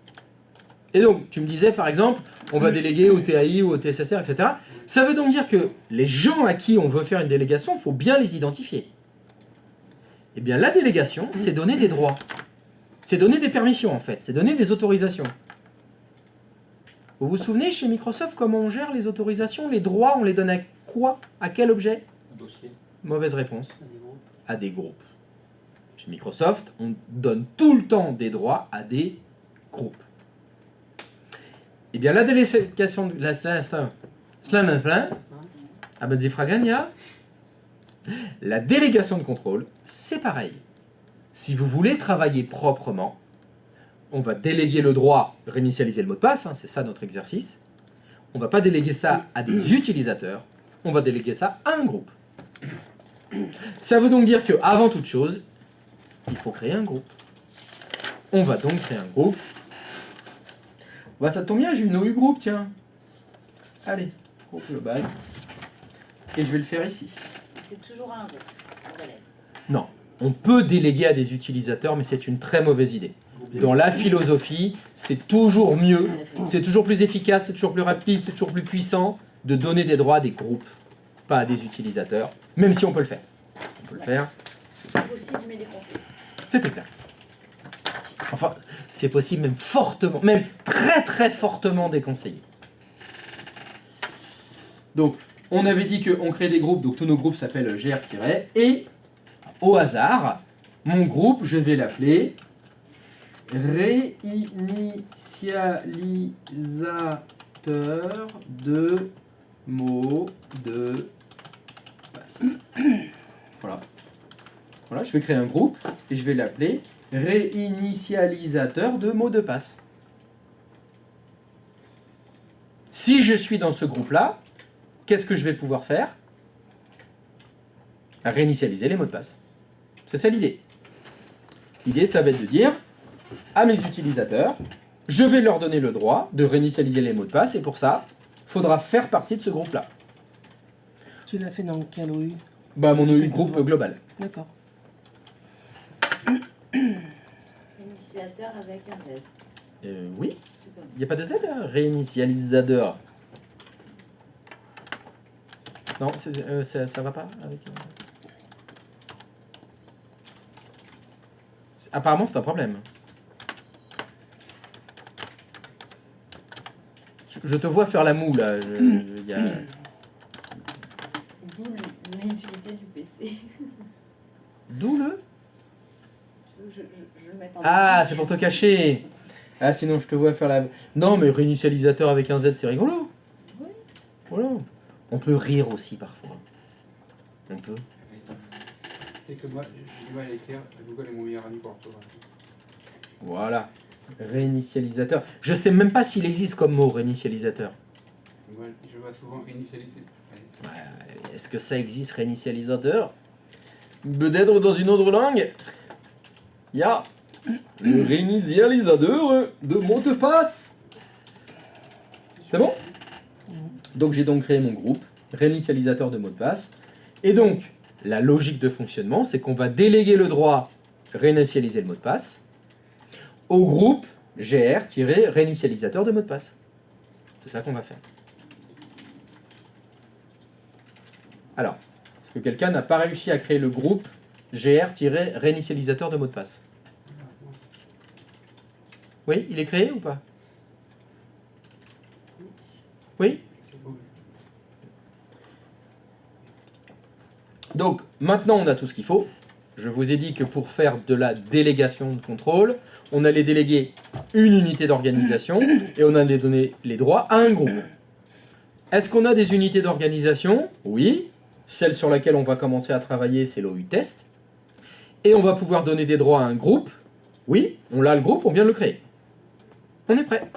Et donc, tu me disais, par exemple, on va déléguer au TAI ou au TSSR, etc. Ça veut donc dire que les gens à qui on veut faire une délégation, il faut bien les identifier. Eh bien, la délégation, c'est donner des droits. C'est donner des permissions, en fait. C'est donner des autorisations. Vous vous souvenez, chez Microsoft, comment on gère les autorisations? Les droits, on les donne à quoi? À quel objet? Un dossier. Mauvaise réponse. Des groupes. À des groupes. Chez Microsoft, on donne tout le temps des droits à des groupes. Eh bien, la délégation... La délégation de contrôle, c'est pareil. Si vous voulez travailler proprement, on va déléguer le droit, réinitialiser le mot de passe, c'est ça notre exercice. On ne va pas déléguer ça à des utilisateurs, on va déléguer ça à un groupe. Ça veut donc dire qu'avant toute chose, il faut créer un groupe. On va donc créer un groupe. Ça tombe bien, j'ai une OU groupe, tiens. Allez, groupe global. Et je vais le faire ici. C'est toujours un groupe. On relève. Non, on peut déléguer à des utilisateurs, mais c'est une très mauvaise idée. Dans la philosophie, c'est toujours mieux, c'est toujours plus efficace, c'est toujours plus rapide, c'est toujours plus puissant de donner des droits à des groupes, pas à des utilisateurs, même si on peut le faire. On peut le faire. C'est possible, mais des conseils. C'est exact. Enfin, c'est possible même fortement, même très très fortement déconseillé. Donc, on avait dit qu'on crée des groupes, donc tous nos groupes s'appellent gr- et au hasard, Mon groupe, je vais l'appeler réinitialisateur de mot de passe. Voilà. Voilà, je vais créer un groupe et je vais l'appeler réinitialisateur de mot de passe. Si je suis dans ce groupe-là, qu'est-ce que je vais pouvoir faire? Réinitialiser les mots de passe. C'est ça l'idée. L'idée, ça va être de dire à mes utilisateurs, je vais leur donner le droit de réinitialiser les mots de passe et pour ça, il faudra faire partie de ce groupe-là. Tu l'as fait dans quel OU? Bah, mon OU groupe global. D'accord. Initiateur avec un Z. Oui, C'est pas il n'y a pas de Z, hein, réinitialisateur. Non, ça va pas avec... Apparemment, c'est un problème. Je te vois faire la moue, là. Il y a... D'où l'inutilité du PC. D'où le... Je le mets en Ah, c'est pour te cacher. Ah, sinon, je te vois faire la... Non, mais réinitialisateur avec un Z, c'est rigolo. Oui. Voilà. On peut rire aussi, parfois. On peut. C'est que moi, j'ai du mal à l'écrire. Google est mon meilleur ami pour l'orthographe. Voilà. Réinitialisateur. Je sais même pas s'il existe comme mot, réinitialisateur. Moi, je vois souvent réinitialiser. Ouais, est-ce que ça existe, réinitialisateur? Peut-être dans une autre langue. Il y a le réinitialisateur de mot de passe. C'est bon? Donc j'ai donc créé mon groupe, réinitialisateur de mot de passe. Et donc, la logique de fonctionnement, c'est qu'on va déléguer le droit réinitialiser le mot de passe au groupe gr-réinitialisateur de mot de passe. C'est ça qu'on va faire. Alors, est-ce que quelqu'un n'a pas réussi à créer le groupe gr-réinitialisateur de mot de passe? Oui, il est créé ou pas? Oui? Donc, maintenant on a tout ce qu'il faut. Je vous ai dit que pour faire de la délégation de contrôle, on allait déléguer une unité d'organisation et on allait donner les droits à un groupe. Est-ce qu'on a des unités d'organisation? Oui. Celle sur laquelle on va commencer à travailler, c'est l'OU test. Et on va pouvoir donner des droits à un groupe. Oui, on l'a le groupe, on vient de le créer. On est prêt.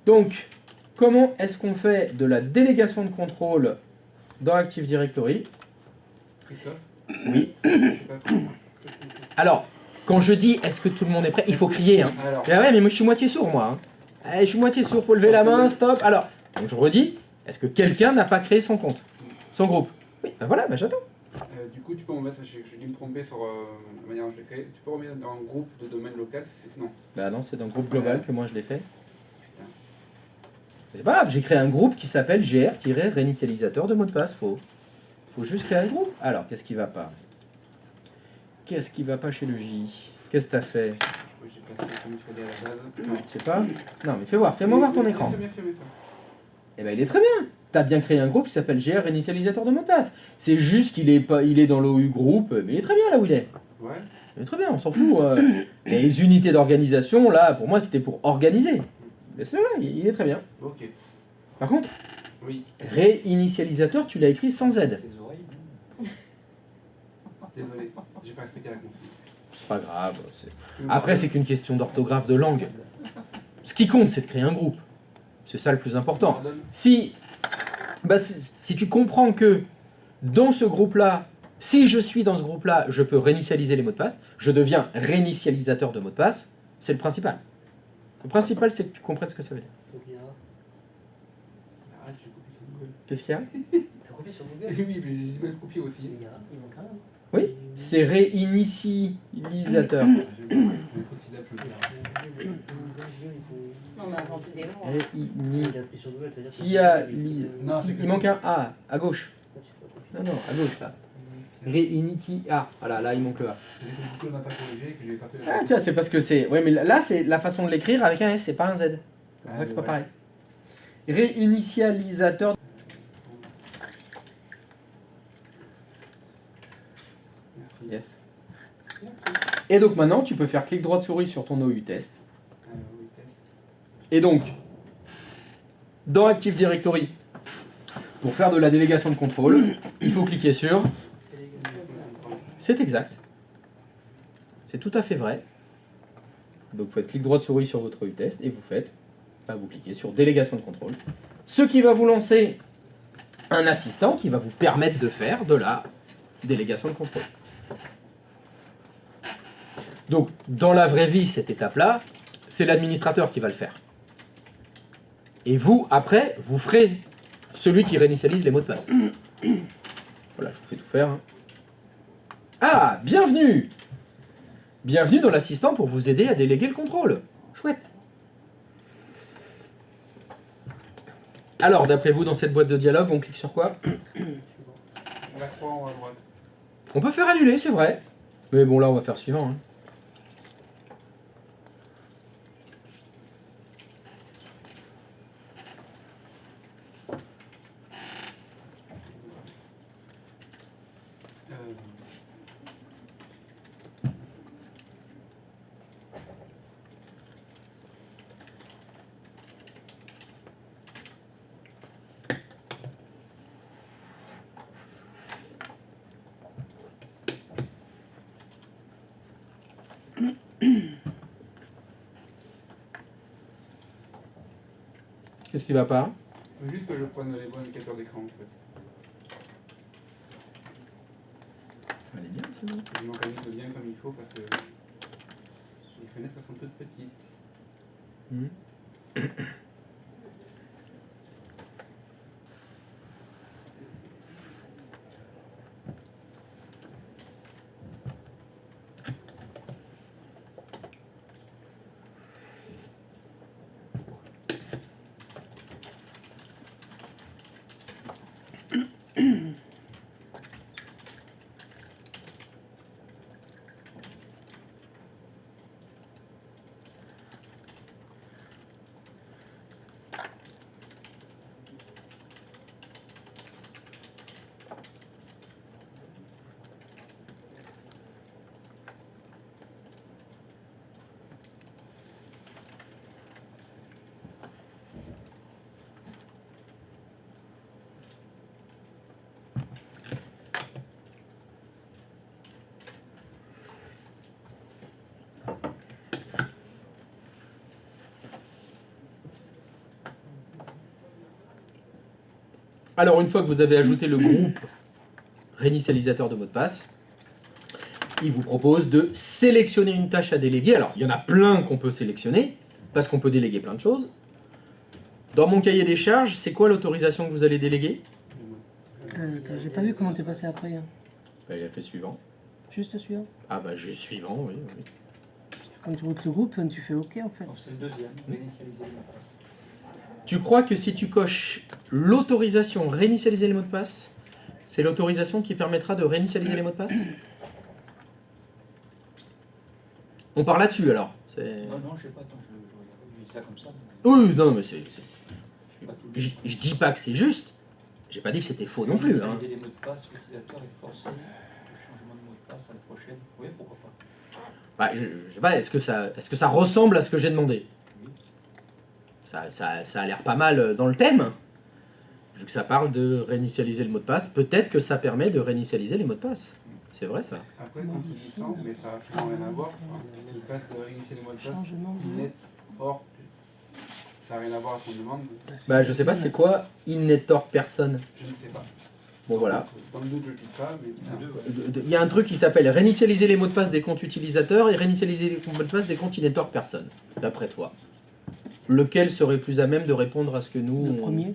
Donc, comment est-ce qu'on fait de la délégation de contrôle dans Active Directory? Christophe, Oui. je sais pas. Alors, quand je dis est-ce que tout le monde est prêt, il faut crier. Hein. Alors, Ah ouais, mais moi je suis moitié sourd, moi. Hein. Allez, je suis moitié sourd, faut lever la main, stop. Alors, donc je redis, est-ce que quelqu'un n'a pas créé son compte? Son groupe? Oui, ben voilà, ben j'attends. du coup, tu peux remettre, je dû me tromper sur la manière dont je l'ai créé. Tu peux remettre dans un groupe de domaine local? Non. Bah non, c'est dans le groupe global que moi je l'ai fait. C'est pas grave, j'ai créé un groupe qui s'appelle gr-réinitialisateur de mot de passe. Faut juste créer un groupe. Alors, qu'est-ce qui va pas? Qu'est-ce qui va pas chez le J? Qu'est-ce que t'as fait? J'ai pas fait comme il fallait à la base. Je sais pas. Non, mais fais-moi voir ton écran. C'est bien, c'est bien ça. Eh ben il est très bien. T'as bien créé un groupe qui s'appelle GR Initialisateur de mot de passe. C'est juste qu'il est pas, il est dans l'OU groupe, mais il est très bien là où il est. Ouais. Il est très bien, on s'en fout. Les unités d'organisation, là, pour moi, c'était pour organiser. Mais c'est là, il est très bien. Ok. Par contre, Oui. réinitialisateur, tu l'as écrit sans Z. Tes oreilles. Désolé, j'ai pas respecté la consigne. C'est pas grave. Après, c'est qu'une question d'orthographe de langue. Ce qui compte, c'est de créer un groupe. C'est ça le plus important. Pardonne. Si tu comprends que dans ce groupe-là, si je suis dans ce groupe-là, je peux réinitialiser les mots de passe, je deviens réinitialisateur de mots de passe, c'est le principal. Le principal, c'est que tu comprennes ce que ça veut dire. Arrête, j'ai copié sur Google. Qu'est-ce qu'il y a? T'as copié sur Oui, Google? mais j'ai mal copié aussi. Il manque un. Oui, c'est réinitialisateur. J'ai trop de syllabes, je veux dire. Non, on a inventé des mots. Hein. Il manque un A, à gauche. Non, à gauche, là. Réiniti... Ah, voilà, là, il manque le A. Google m'a pas corrigé, que j'ai pas fait la... Ah, tiens, c'est parce que c'est... Ouais, mais là, c'est la façon de l'écrire avec un S, c'est pas un Z. C'est pour ça que c'est pas pareil. Réinitialisateur... Merci. Yes. Et donc maintenant, tu peux faire clic droit de souris sur ton OU test. Oui, test. Et donc, dans Active Directory, pour faire de la délégation de contrôle, il faut cliquer sur... C'est exact. C'est tout à fait vrai. Donc vous faites clic droit de souris sur votre OU test et vous faites, vous cliquez sur délégation de contrôle. Ce qui va vous lancer un assistant qui va vous permettre de faire de la délégation de contrôle. Donc dans la vraie vie, cette étape-là, c'est l'administrateur qui va le faire. Et vous, après, vous ferez celui qui réinitialise les mots de passe. Voilà, je vous fais tout faire. Hein. Ah, bienvenue! Bienvenue dans l'assistant pour vous aider à déléguer le contrôle. Chouette. Alors, d'après vous, dans cette boîte de dialogue, on clique sur quoi? On la 3 en haut à droite. On peut faire annuler, c'est vrai. Mais bon, là, on va faire suivant. Hein. Qu'est-ce qui va pas? Faut juste que je prenne les bons indicateurs d'écran en fait. Elle est bien, ça. Je m'organise bien comme il faut parce que les fenêtres sont toutes petites. Alors, une fois que vous avez ajouté le groupe réinitialisateur de mot de passe, il vous propose de sélectionner une tâche à déléguer. Alors, il y en a plein qu'on peut sélectionner, parce qu'on peut déléguer plein de choses. Dans mon cahier des charges, c'est quoi l'autorisation que vous allez déléguer? J'ai pas vu comment t'es passé après. Hein. Il a fait suivant. Juste suivant. Ah bah, juste suivant, oui. Quand tu routes le groupe, tu fais OK en fait. Donc c'est le deuxième, réinitialiser les mots de passe. Tu crois que si tu coches l'autorisation réinitialiser les mots de passe, c'est l'autorisation qui permettra de réinitialiser les mots de passe? On part là-dessus alors. Non, je sais pas, attends, je dis ça comme ça. Oui, non, mais Pas tout. je dis pas que c'est juste. J'ai pas dit que c'était faux non plus. Hein. Réinitialiser les mots de passe, l'utilisateur est forcé le changement de mot de passe à la prochaine. Oui, pourquoi pas. Bah, je sais pas, est-ce que ça ressemble à ce que j'ai demandé? Oui. Ça a l'air pas mal dans le thème. Vu que ça parle de réinitialiser le mot de passe, peut-être que ça permet de réinitialiser les mots de passe. C'est vrai ça. Après, quand tu dis ça, mais ça n'a absolument rien à voir. Le fait de réinitialiser les mots de passe, Changement de... net, or, ça n'a rien à voir à ce qu'on demande. Bah, je sais pas, c'est quoi innetor personne? Je ne sais pas. Bon, voilà. Dans le doute, je ne clique pas, mais Les deux, ouais. Il y a un truc qui s'appelle réinitialiser les mots de passe des comptes utilisateurs et réinitialiser les mots de passe des comptes innetor personne, d'après toi. Lequel serait plus à même de répondre à ce que nous... Le premier.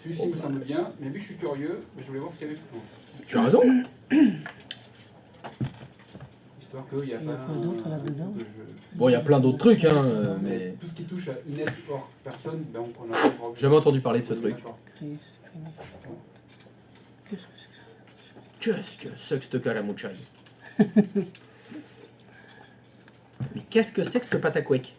celui-ci me semble bien, mais vu que je suis curieux, je voulais voir ce qu'il y avait plus loin. Tu as raison. Histoire qu'il n'y a Il y a pas quoi d'autre là-dedans? Bon, il y a plein d'autres trucs, hein, mais... Tout ce qui touche à innet hors personne, ben on a pas le droit. J'ai jamais entendu parler de ce truc. Créer, supprimer. Qu'est-ce que c'est que ça? Qu'est-ce que c'est que ce calamuchai? Mais qu'est-ce que c'est que ce pataquec?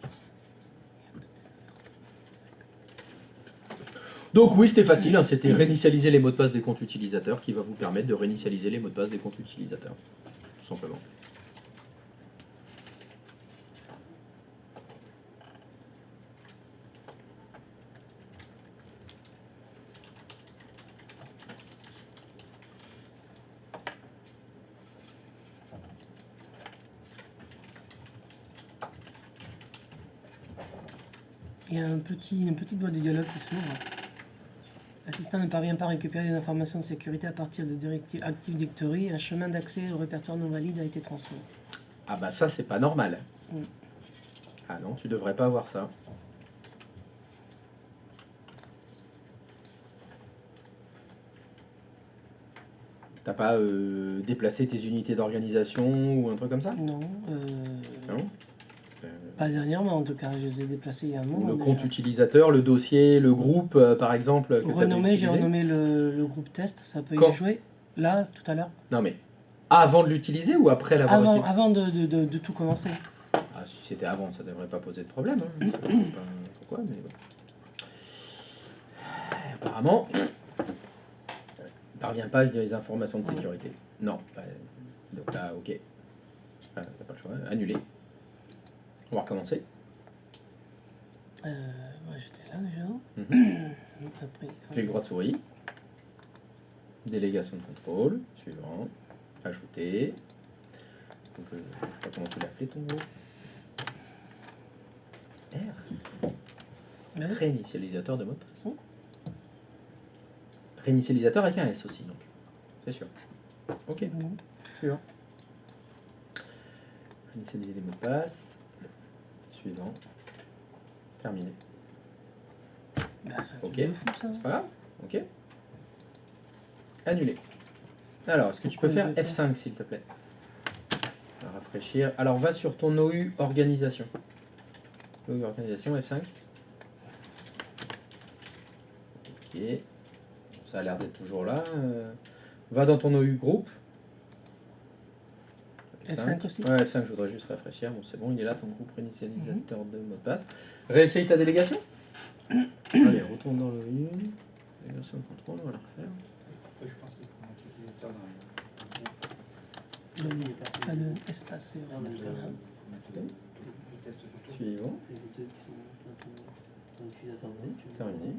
Donc oui, c'était facile, hein, c'était réinitialiser les mots de passe des comptes utilisateurs qui va vous permettre de réinitialiser les mots de passe des comptes utilisateurs. Tout simplement. Il y a une petite boîte de dialogue qui s'ouvre. L'assistant ne parvient pas à récupérer les informations de sécurité à partir de directives Active Directory. Un chemin d'accès au répertoire non valide a été transmis. Ah bah ça, c'est pas normal. Mm. Ah non, tu devrais pas avoir ça. T'as pas déplacé tes unités d'organisation ou un truc comme ça? Non. Non. Pas dernièrement en tout cas, je les ai déplacés il y a un Ou moment. le déjà. compte utilisateur, le dossier, le groupe, par exemple. Que t'avais Renommé, j'ai utilisé. renommé le groupe test, ça peut Quand y jouer. Là, tout à l'heure. Non mais avant de l'utiliser ou après l'avoir utilisé? Avant de tout commencer. Ah, si c'était avant, ça devrait pas poser de problème. Hein. Je sais pas pourquoi, mais bon. Apparemment, il parvient pas à lire les informations de sécurité. Non. Donc là, ok. T'as pas le choix. Annuler. On va recommencer. Ouais, j'étais là déjà. Mhm. Après, Clic droit de souris. Délégation de contrôle. Suivant. Ajouter. Donc, je sais pas comment tu l'as appelé ton mot. R. Ben oui. Réinitialisateur de mot de passe. Oh. Réinitialisateur avec un S aussi, donc. C'est sûr. Ok, Mhm. suivant. Réinitialiser les mots de passe. Suivant. Terminé. Bah, ça Ok. me fout, ça. C'est pas grave. Ok. Annulé. Alors, est-ce que tu peux Pourquoi faire il veut pas F5 s'il te plaît? On va rafraîchir. Alors, va sur ton OU organisation. OU organisation, F5. Ok. Ça a l'air d'être toujours là. Va dans ton OU groupe. F5 aussi. Ouais, F5, je voudrais juste rafraîchir. Bon, c'est bon, il est là ton groupe réinitialisateur de mot de passe. Réessaye ta délégation. Allez, retourne dans l'OU. Délégation de contrôle, on va la refaire. Je pense qu'il faut mettre l'utilisateur dans Pas de espace. c'est Dans le le test photo. Suivant. les deux qui sont dans l'utilisateur de test, tu veux. Terminé.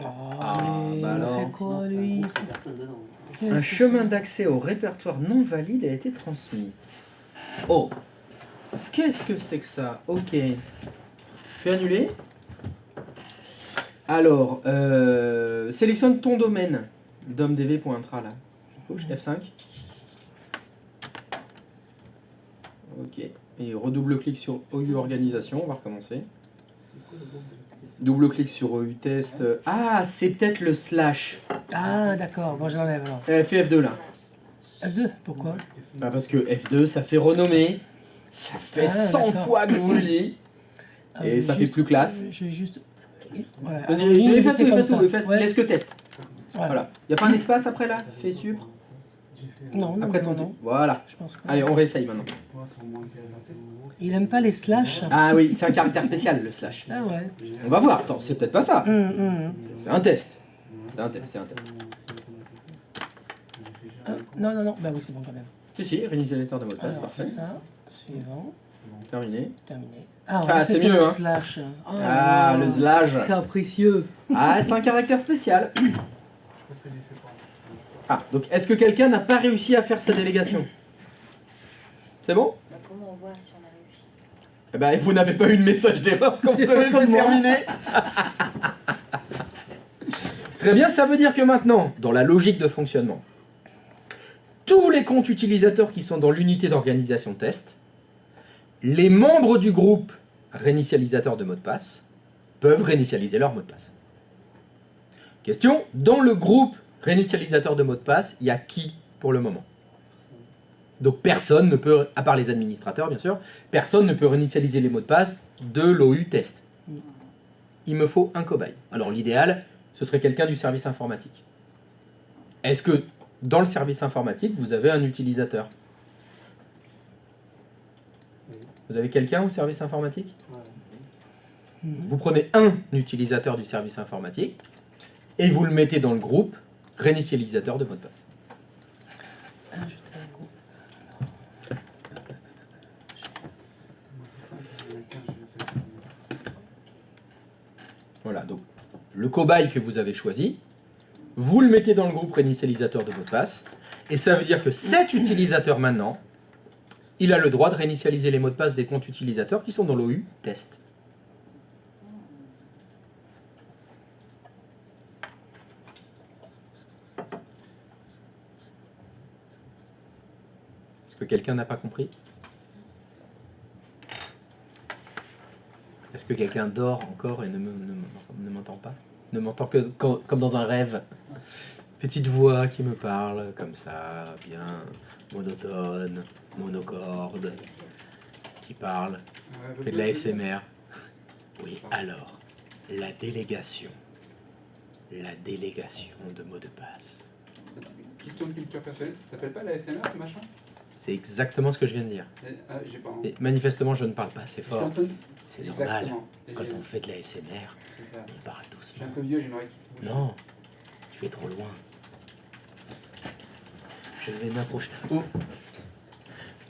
Ah, mais bah il alors. fait quoi Sinon, lui? t'as personne dedans. Un chemin d'accès au répertoire non valide a été transmis. Oh, qu'est-ce que c'est que ça? Ok. Fais annuler. Alors, sélectionne ton domaine. domdv.intra là. Gauche, F5. Ok. Et redouble-clic sur OU organisation. On va recommencer. Double-clic sur OU test. Ah, c'est peut-être le slash. Ah, d'accord. Bon, je l'enlève alors. Fais F2 là. F2, pourquoi? Ah, parce que F2, ça fait renommer. Ça fait Ah, 100 d'accord. fois que je vous le dis. Ah, Et je vais ça fait juste- plus classe. Je vais juste. Voilà. Vas-y, Alors, une efface tout, unité comme efface tout, ça. efface. Ouais. Laisse que test. Voilà. Voilà. Y a pas un espace après là? Fais supre. Non, non, Après non, ton non. Voilà. Je pense pas. Allez, on réessaye maintenant. Il aime pas les slash. Ah oui, c'est un caractère spécial le slash. Ah ouais. On va voir. Attends, c'est peut-être pas ça. Hum. C'est un test. C'est un test, c'est un test. Ah, non. Bah oui, c'est bon quand même. Si, réinitialisateur de mot de passe, Alors, parfait. ça, suivant, Terminé. terminé. Ah, Ah, ouais, c'est c'était mieux, le hein. slash. Oh là Ah, là. le slash. Capricieux. Ah, c'est un caractère spécial. Ah, donc est-ce que quelqu'un n'a pas réussi à faire sa délégation? C'est bon? Bah, comment on voit si on a réussi? Eh ben, vous n'avez pas eu de message d'erreur quand vous avez Comme moi. terminé. Très bien, ça veut dire que maintenant, dans la logique de fonctionnement, tous les comptes utilisateurs qui sont dans l'unité d'organisation test, les membres du groupe réinitialisateur de mot de passe peuvent réinitialiser leur mot de passe. Question, dans le groupe réinitialisateur de mot de passe, il y a qui pour le moment? Donc personne ne peut, à part les administrateurs bien sûr, personne ne peut réinitialiser les mots de passe de l'OU test. Il me faut un cobaye. Alors l'idéal, ce serait quelqu'un du service informatique. Est-ce que dans le service informatique, vous avez un utilisateur? Vous avez quelqu'un au service informatique? Vous prenez un utilisateur du service informatique et vous le mettez dans le groupe réinitialisateur de mot de passe. Ajouter un groupe. Voilà, donc le cobaye que vous avez choisi, vous le mettez dans le groupe réinitialisateur de mot de passe, et ça veut dire que cet utilisateur maintenant il a le droit de réinitialiser les mots de passe des comptes utilisateurs qui sont dans l'OU test. Est-ce que quelqu'un n'a pas compris? Est-ce que quelqu'un dort encore et ne m'entend pas? Ne m'entend que comme dans un rêve? Petite voix qui me parle comme ça, bien monotone, monocorde, qui parle, fait de la SMR. Oui, alors, la délégation de mots de passe. Question de culture personnelle, ça s'appelle pas la SMR ce machin? C'est exactement ce que je viens de dire. Ah, j'ai pas. Et manifestement, je ne parle pas assez fort. C'est normal. Exactement. Quand on fait de la SMR, C'est ça. on parle Je suis doucement. un peu vieux, j'ai une oreille qui se bouge. Non, tu es trop loin. Je vais m'approcher. Oh.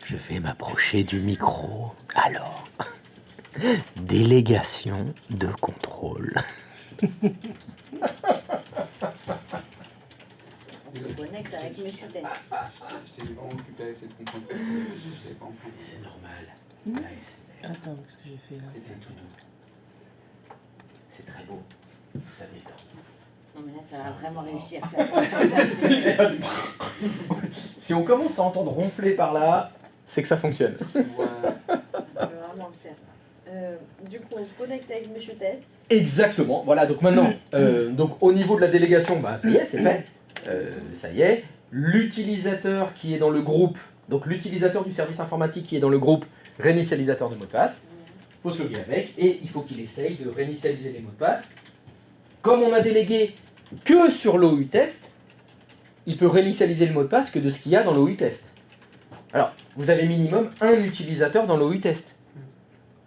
Je vais m'approcher du micro. Alors, délégation de contrôle. On se connecte avec Monsieur Test. J'étais vraiment occupé à essayer de comprendre. Je savais pas en France. C'est normal. Attends, qu'est-ce que j'ai fait là? C'est tout doux. C'est très beau. Ça détend. Non mais là ça va vraiment réussir. Fais attention, parce que Si on commence à entendre ronfler par là, c'est que ça fonctionne. Voilà. ça peut vraiment le faire. Du coup on se connecte avec Monsieur Test. Exactement. Voilà, donc maintenant, donc au niveau de la délégation, bah, ça y est, c'est fait. Ça y est. L'utilisateur qui est dans le groupe, donc l'utilisateur du service informatique qui est dans le groupe réinitialisateur de mot de passe, il faut se loguer avec et il faut qu'il essaye de réinitialiser les mots de passe. Comme on a délégué que sur l'OU test, il peut réinitialiser le mot de passe que de ce qu'il y a dans l'OU test. Alors, vous avez minimum un utilisateur dans l'OU test.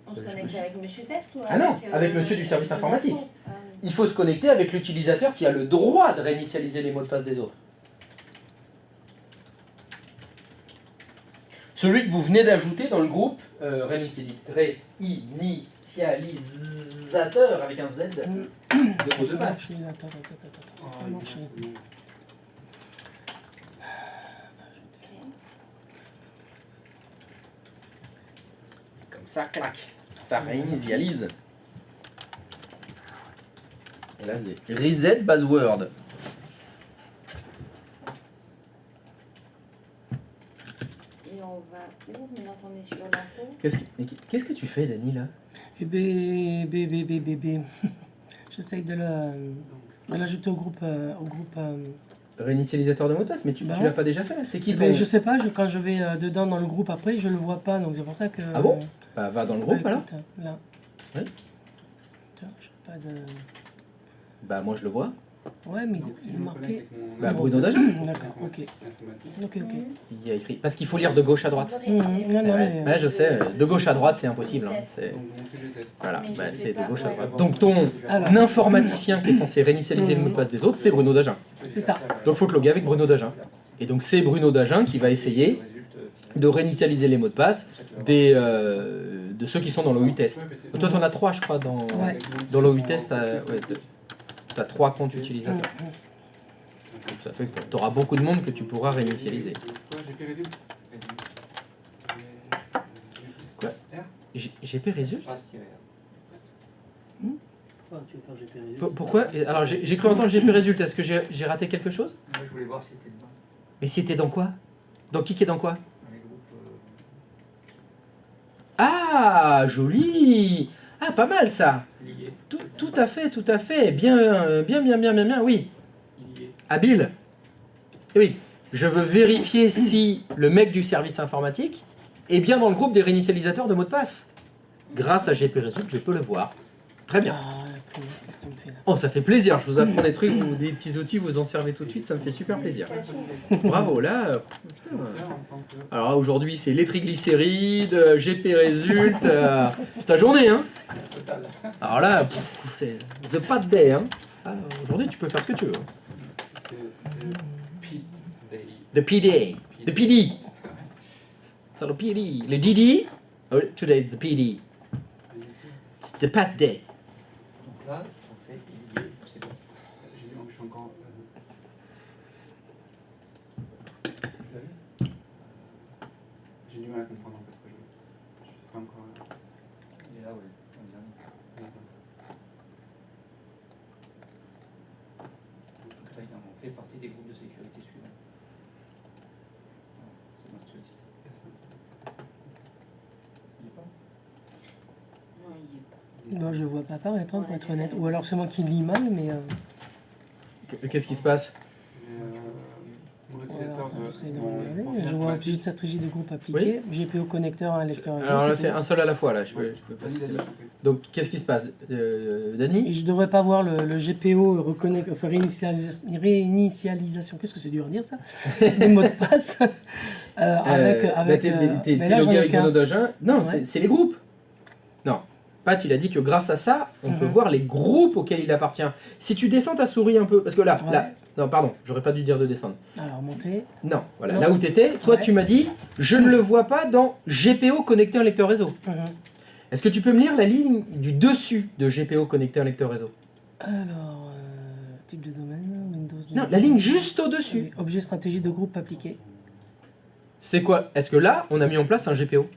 On se connecte avec Monsieur Test ou Ah non, avec monsieur du service informatique. Ah, Il faut se connecter avec l'utilisateur qui a le droit de réinitialiser les mots de passe des autres. Celui que vous venez d'ajouter dans le groupe réinitialisateur avec un Z de mots de passe. Attends, Oh, ça peut il marcher. est bon. Comme ça, clac, ça réinitialise. Et là, c'est reset buzzword. Et on va où maintenant qu'on est sur l'info? Qu'est-ce que tu fais, Dani, là? Et B. J'essaye de l'ajouter au groupe. Réinitialisateur de mot de passe, mais tu Bah l'as pas déjà fait là? C'est qui ton... Ben, je sais pas, quand je vais dedans dans le groupe après, je le vois pas, donc c'est pour ça que. Ah bon? Bah, va dans le groupe alors. Écoute, là. Oui. Tiens, je sais pas de. Bah moi je le vois. Ouais, mais Donc, si il je est me marqué. connecte avec mon Bah Bruno Dagen. D'accord, ok. informatique, Ok. Il y a écrit. Parce qu'il faut lire de gauche à droite. Non, non, Ouais, mais. je sais, de gauche à droite c'est impossible. Hein. C'est... donc mon sujet test. Voilà, Mais je bah, sais c'est de pas, gauche à ouais. droite. Donc ton Alors. informaticien qui est censé réinitialiser le mot de passe des autres, c'est Bruno Dagen. C'est ça. Donc il faut te loguer avec Bruno Dagen. Et donc c'est Bruno Dagen qui va essayer de réinitialiser les mots de passe de ceux qui sont dans l'OU test. Toi tu en as 3 je crois dans l'OU test. Tu as 3 comptes utilisateurs. Donc ça fait que tu auras beaucoup de monde que tu pourras réinitialiser. Quoi? GP Result? Pourquoi tu veux faire GP Résultat? Pourquoi? Alors j'ai cru entendre GP Result, est-ce que j'ai raté quelque chose? Moi, je voulais voir si c'était dedans, Mais c'était dans quoi? Dans qui est dans quoi? dans les groupes. Ah, joli! Ah, pas mal ça! Liés. Tout à fait. Bien, oui. Il y est. Habile. Eh oui, je veux vérifier si le mec du service informatique est bien dans le groupe des réinitialisateurs de mots de passe. Grâce à GP Result, je peux le voir. Très bien. Ah, qu'est-ce que tu me fais là? Oh, ça fait plaisir. Je vous apprends des trucs, des petits outils, vous en servez tout de suite, ça me fait super plaisir. Bravo, là. Putain. Alors aujourd'hui, c'est les triglycérides, GP Result. C'est ta journée, hein? Alors là, c'est the bad day, hein? Ah, aujourd'hui, tu peux faire ce que tu veux. The PD. The PD. C'est le PD. Le DD. Oh, today, it's the PD. It's the bad day. Donc là, on fait il y est, c'est bon. Je suis encore. J'ai du mal à comprendre. Non, je vois pas apparaître, hein, pour être honnête. Ou alors c'est moi qui lis mal, mais... Qu'est-ce qui se passe? Mon Alors, utilisateur attends, de j'essaie de mon regarder. mon Je vois financement, objet de stratégie de groupe appliqué, GPO connecteur à un lecteur AG. Alors là, c'est c'est tout. un seul à la fois, là. Je peux pas Vas-y, citer Dani, là. je t'en prie. Donc, qu'est-ce qui se passe, Et Dani? je devrais pas voir le GPO enfin, réinitialisation, qu'est-ce que c'est dur à dire ça, des mots de passe. Avec, T'es mais là, j'en logué ai avec qu'un. Bruno Dagin. Non, Ouais. c'est les groupes. Non. Pat, il a dit que grâce à ça, on peut voir les groupes auxquels il appartient. Si tu descends ta souris un peu, parce que là, Ouais. là, non, pardon, j'aurais pas dû dire de descendre. Alors, monter. Non, voilà, Non. là où tu étais, toi Ouais. tu m'as dit, je ne le vois pas dans GPO connecté à un lecteur réseau. Mhm. Est-ce que tu peux me lire la ligne du dessus de GPO connecté à un lecteur réseau? Alors, type de domaine, Windows. Non, la ligne juste au-dessus. Oui, objet stratégie de groupe appliqué. C'est quoi? Est-ce que là, on a mis en place un GPO?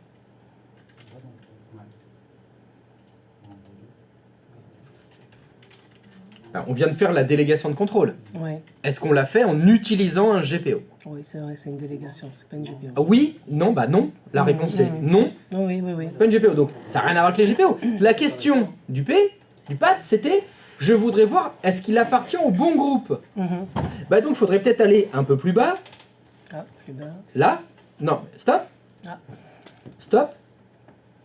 Alors, on vient de faire la délégation de contrôle. Ouais, Est-ce qu'on l'a fait en utilisant un GPO? oui, c'est vrai, c'est une délégation, c'est pas une GPO. Ah oui? Non? Bah non. La Mhm, réponse est mhm. non, Oui, oui, oui. pas une GPO. Donc, ça n'a rien à voir avec les GPO. La question du PAT, c'était, je voudrais voir, est-ce qu'il appartient au bon groupe? Mhm. Bah donc, il faudrait peut-être aller un peu plus bas. Ah, plus bas. Là? Non, stop. Ah. Stop.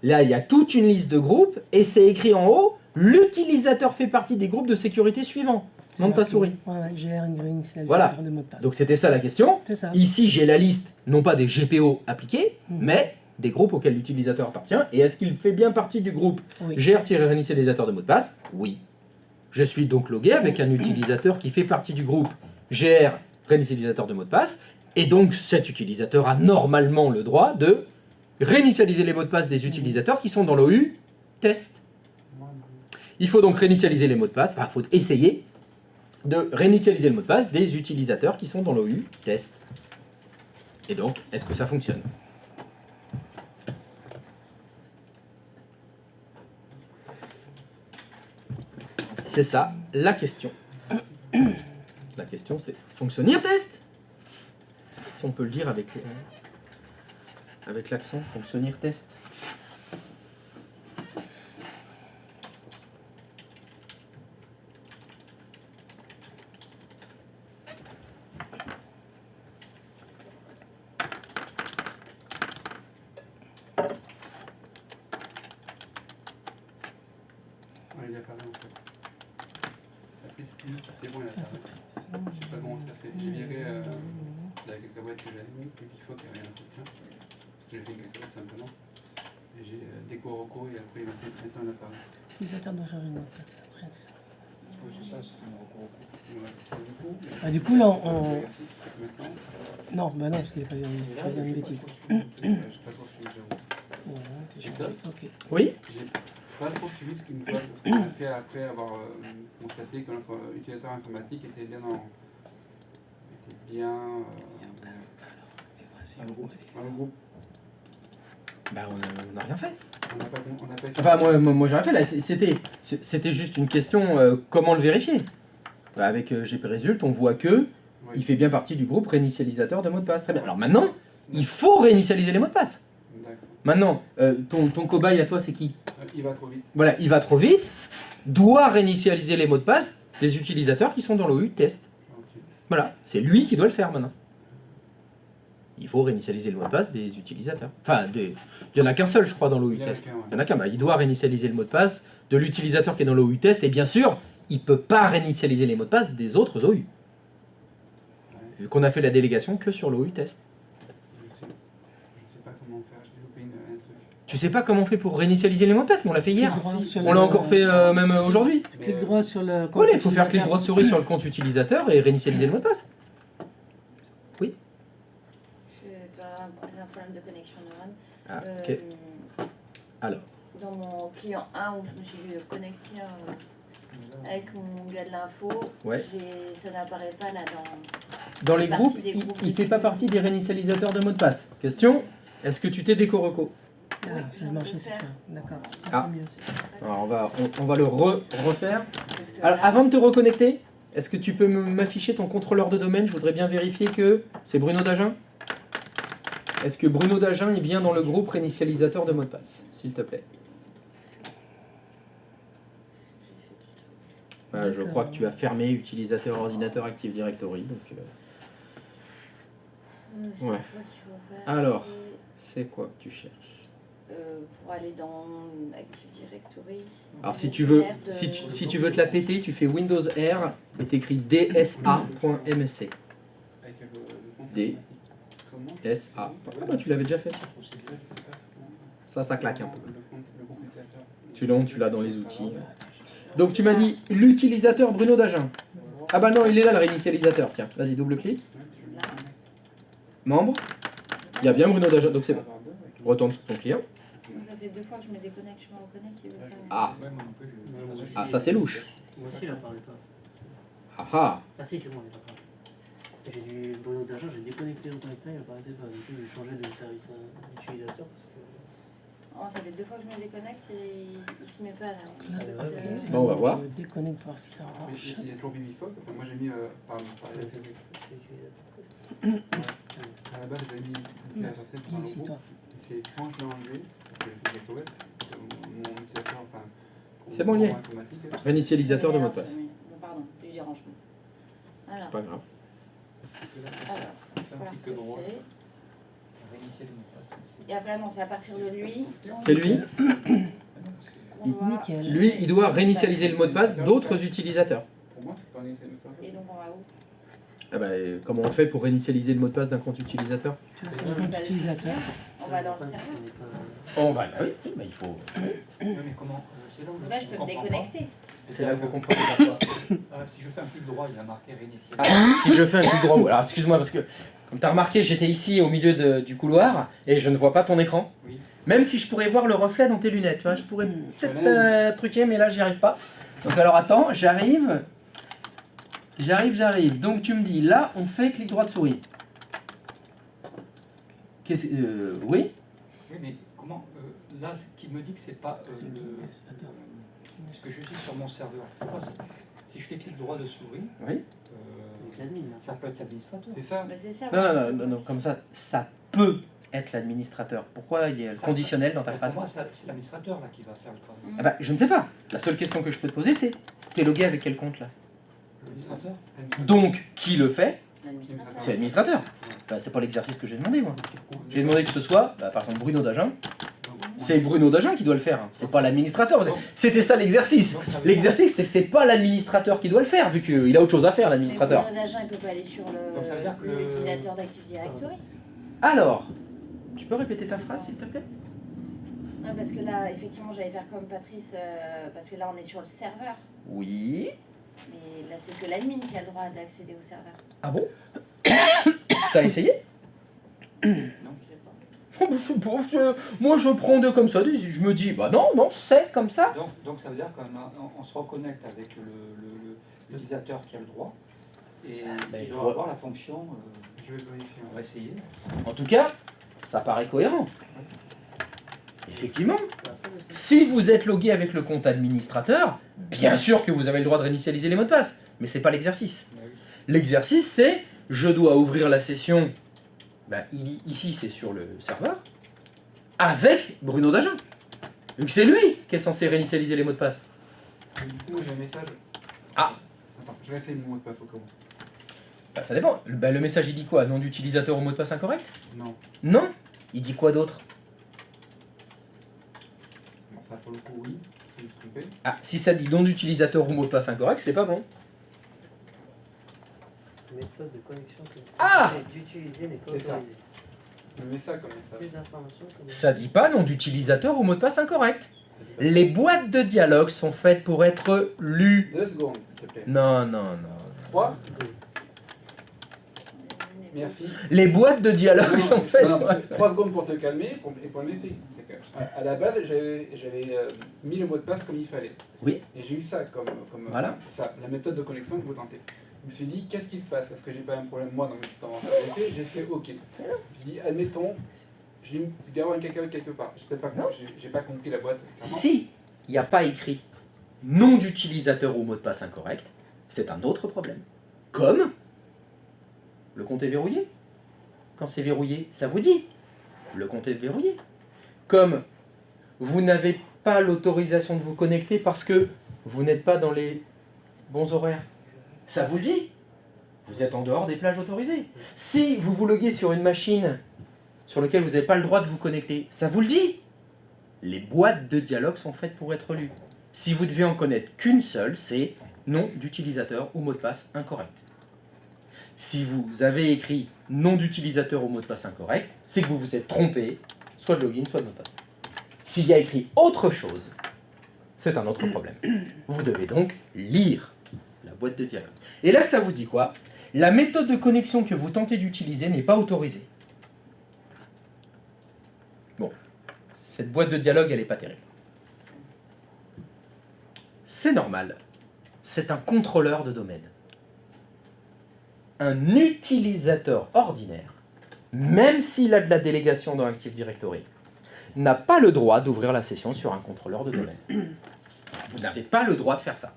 Là, il y a toute une liste de groupes et c'est écrit en haut, l'utilisateur fait partie des groupes de sécurité suivants. C'est Nom de ta marqué. souris. Ouais, ouais, GR une réinitialisation Voilà. de mot de passe. Donc c'était ça la question. C'est ça. Ici, j'ai la liste, non pas des GPO appliqués, Mhm. mais des groupes auxquels l'utilisateur appartient. Et est-ce qu'il fait bien partie du groupe Oui. GR-réinitialisateur de mot de passe? Oui. Je suis donc logué avec un utilisateur qui fait partie du groupe GR-réinitialisateur de mot de passe. Et donc cet utilisateur a normalement le droit de réinitialiser les mots de passe des utilisateurs qui sont dans l'OU test. Il faut donc réinitialiser les mots de passe, enfin il faut essayer de réinitialiser le mot de passe des utilisateurs qui sont dans l'OU test. Et donc, est-ce que ça fonctionne? C'est ça la question. La question c'est fonctionner test? Si on peut le dire avec l'accent, fonctionner test. Ouais, il apparaît en fait. La prise c'est bon, il apparaît. Je sais pas comment ça fait. J'ai viré la cacahuète que j'avais mis, donc il faut qu'il y ait rien d'entretien. Parce que j'ai fait une cacahuète simplement. Et j'ai déco roco et après il m'a fait maintenant il apparaît. Utilisateur doit changer de mot de passe. La prochaine, c'est ça. Oui, c'est ça, c'est un recours. Ouais. Ah, du coup, là, Maintenant, Non, bah non, parce qu'il n'est pas bien. Je vais dire une bêtise. j'ai pas trop suivi, j'avoue. Ouais, t'es chargé. Ok. Oui? J'ai pas trop suivi ce qu'il me doit, parce qu'on a fait après avoir constaté que notre utilisateur informatique était bien dans. Était bien. Un groupe. Dans le groupe. Bah on n'a rien fait. On n'a pas fait. Enfin moi j'ai rien fait là, c'était juste une question comment le vérifier. Bah, avec GP Result on voit que Oui. il fait bien partie du groupe réinitialisateur de mots de passe. Très bien. Alors maintenant, il faut réinitialiser les mots de passe. D'accord. Maintenant, ton cobaye à toi c'est qui? Il va trop vite. Voilà, il va trop vite, doit réinitialiser les mots de passe des utilisateurs qui sont dans l'OU test. Ok. Voilà, c'est lui qui doit le faire maintenant. Il faut réinitialiser le mot de passe des utilisateurs. Enfin, il n'y en a qu'un seul, je crois, dans l'OU Il y en a test. qu'un, ouais. Il y en a qu'un. Bah, il doit réinitialiser le mot de passe de l'utilisateur qui est dans l'OU test. Et bien sûr, il ne peut pas réinitialiser les mots de passe des autres OU. Vu qu'on a fait la délégation que sur l'OU test. Je sais pas comment faire. J'ai développé un truc. Tu sais pas comment on fait pour réinitialiser les mots de passe, mais on l'a fait hier. Clic droit sur On l'a encore fait même aujourd'hui. Tu cliques droit sur le. Voilà, il faut faire clic droit de souris sur le compte utilisateur et réinitialiser le mot de passe. J'ai un problème de connexion neuronne. Ah, ok. Alors. Dans mon client 1 où je me suis connectée avec mon gars de l'info, Ouais. ça n'apparaît pas là Dans les fait groupes, partie des il groupes ne de fait pas sécurité. partie des réinitialisateurs de mots de passe. Question, est-ce que tu t'es déco-reco? Ah, ça a marché cette fois. D'accord. Ah. Tant mieux. Alors on va le refaire. Parce que Alors là, avant de te reconnecter, est-ce que tu peux m'afficher ton contrôleur de domaine? Je voudrais bien vérifier que c'est Bruno Dagin. Est-ce que Bruno Dagin est bien dans le groupe réinitialisateur de mot de passe, s'il te plaît? Bah, je crois que tu as fermé utilisateur ordinateur Active Directory. Donc, C'est Ouais. quoi qu'il faut faire. Alors. c'est quoi que tu cherches? Pour aller dans Active Directory. Alors si tu veux te la péter, tu fais Windows R et t'écris dsa.msc. Avec le compte D. automatique. Comment SA. Ah bah tu l'avais déjà fait. Ça claque un peu. Le compte utilisateur. Tu l'as dans les outils. Donc tu m'as dit l'utilisateur Bruno Dagen. Ah bah non, il est là le réinitialisateur. Tiens, vas-y, double-clic. Membre. Il y a bien Bruno Dagen, donc c'est bon. Retourne sur ton client. Ça fait 2 fois que je me déconnecte, je me reconnecte. Il veut pas. Ah. Ouais, moi non plus, je- Ah, ça c'est louche. Moi aussi, il apparaît pas. Ah ah. Ah si, c'est bon, il apparaît. J'ai du Bruno d'argent, j'ai déconnecté le connecteur, il apparaissait pas. Du coup, j'ai changé de service utilisateur parce que... Oh, ça fait 2 fois que je me déconnecte et il se met pas là. Bon, on va voir. Déconnecte pour voir si ça Mais marche. il y a toujours Bibifoc. Enfin, moi j'ai mis par à la base j'avais mis la recette dans le Ici, groupe. toi. C'est quand je l'ai enlevé, parce que j'ai trouvé mon utilisateur, enfin. C'est bon, il y est. Informatique. Réinitialisateur de mot de passe. Pardon, du dérangement. Alors, C'est pas grave. alors C'est un ça petit c'est peu drôle. fait. Réinitialiser le mot de passe, c'est- Et après, non, c'est à partir de lui. C'est lui. Ah non, parce que- qu'on doit- Nickel. Lui, il doit réinitialiser le mot de passe d'autres utilisateurs. Pour moi, c'est pas un utilisateur. Et donc on va où? Ah bah, comment on fait pour réinitialiser le mot de passe d'un compte utilisateur? Tu vas sur le compte utilisateur. On va dans le serveur. On va, oui, bah, il faut. Ouais, mais comment c'est là où Donc là, je peux me on comprend déconnecter. C'est là que vous comprenez pas. pas. Si je fais un clic droit, il y a marqué réinitialiser. Ah, si je fais un clic droit, alors excuse-moi parce que comme tu as remarqué, j'étais ici au milieu du couloir et je ne vois pas ton écran. Oui. Même si je pourrais voir le reflet dans tes lunettes, tu vois, je pourrais peut-être truquer, mais là j'y arrive pas. Donc alors attends, j'arrive. Donc tu me dis, là on fait clic droit de souris. Oui. Oui, mais comment là, ce qui me dit que c'est pas parce que je suis sur mon serveur. Pourquoi si je fais clic droit de souris, Oui. ça peut être l'administrateur. C'est ça. Mais c'est ça. Non, comme ça peut être l'administrateur. Pourquoi il y a le conditionnel dans ta phrase? Pour moi, c'est l'administrateur là qui va faire le travail. Ah bah, je ne sais pas. La seule question que je peux te poser, c'est t'es logué avec quel compte là? L'administrateur. Donc, qui le fait? L'administrateur. C'est l'administrateur. Bah, c'est pas l'exercice que j'ai demandé, moi. J'ai demandé que ce soit, bah, par exemple, Bruno Dagen. C'est Bruno Dagen qui doit le faire. Hein. C'est pas l'administrateur. C'était ça l'exercice. L'exercice, c'est que c'est pas l'administrateur qui doit le faire, vu qu'il a autre chose à faire, l'administrateur. Mais Bruno Dagen, il peut pas aller sur Donc ça veut dire que l'utilisateur d'Active Directory. Alors, tu peux répéter ta phrase, s'il te plaît? Non, parce que là, effectivement, j'allais faire comme Patrice, parce que là, on est sur le serveur. Oui. Mais là, c'est que l'admin qui a le droit d'accéder au serveur. Ah bon? T'as essayé? Non, je sais pas. Moi, je prends deux comme ça. Je me dis, bah non, c'est comme ça. Donc ça veut dire qu'on se reconnecte avec l'utilisateur qui a le droit et ben, il il doit faut- avoir la fonction. Je vais vérifier. On va essayer. En tout cas, ça paraît cohérent. Effectivement. Si vous êtes logué avec le compte administrateur, bien sûr que vous avez le droit de réinitialiser les mots de passe, mais c'est pas l'exercice. L'exercice, c'est je dois ouvrir la session, ben, ici c'est sur le serveur, avec Bruno Dagen. Donc c'est lui qui est censé réinitialiser les mots de passe. Du coup, moi j'ai un message. Ah. Attends, je vais essayer le mot de passe au cas où. Ben, ça dépend. Ben, le message il dit quoi? Nom d'utilisateur ou mot de passe incorrect? Non. Non. Il dit quoi d'autre? Bon, ça pour le coup, oui. Si je me suis trompé. Ah, si ça dit nom d'utilisateur ou mot de passe incorrect, c'est pas bon. Méthode de connexion que Ah d'utiliser n'est pas C'est ça. autorisée. Je mets ça comme message. Plus d'informations. Ça dit pas nom d'utilisateur ou mot de passe incorrect. Les boîtes de dialogue sont faites pour être lues. 2 secondes, s'il te plaît. Non. 3. Merci. Les boîtes de dialogue sont faites. Non, 3 secondes pour te calmer et pour me laisser. C'est que, à la base, j'avais mis le mot de passe comme il fallait. Oui. Et j'ai eu ça comme Voilà. ça, la méthode de connexion que vous tentez. Je me suis dit, qu'est-ce qui se passe? Est-ce que j'ai pas un problème moi dans j'ai fait OK. Je me suis dit, admettons, je dois y avoir un cacahuète quelque part. J'ai pas compris la boîte. clairement. Si il n'y a pas écrit nom d'utilisateur ou mot de passe incorrect, c'est un autre problème. Comme le compte est verrouillé. Quand c'est verrouillé, ça vous dit le compte est verrouillé. Comme vous n'avez pas l'autorisation de vous connecter parce que vous n'êtes pas dans les bons horaires. Ça vous le dit. Vous êtes en dehors des plages autorisées. Si vous vous loguez sur une machine sur laquelle vous n'avez pas le droit de vous connecter, ça vous le dit. Les boîtes de dialogue sont faites pour être lues. Si vous devez en connaître qu'une seule, c'est nom d'utilisateur ou mot de passe incorrect. Si vous avez écrit nom d'utilisateur ou mot de passe incorrect, c'est que vous vous êtes trompé, soit de login, soit de mot de passe. S'il y a écrit autre chose, c'est un autre problème. Vous devez donc lire la boîte de dialogue. Et là, ça vous dit quoi? La méthode de connexion que vous tentez d'utiliser n'est pas autorisée. Bon, cette boîte de dialogue, elle n'est pas terrible. C'est normal. C'est un contrôleur de domaine. Un utilisateur ordinaire, même s'il a de la délégation dans Active Directory, n'a pas le droit d'ouvrir la session sur un contrôleur de domaine. Vous n'avez pas le droit de faire ça.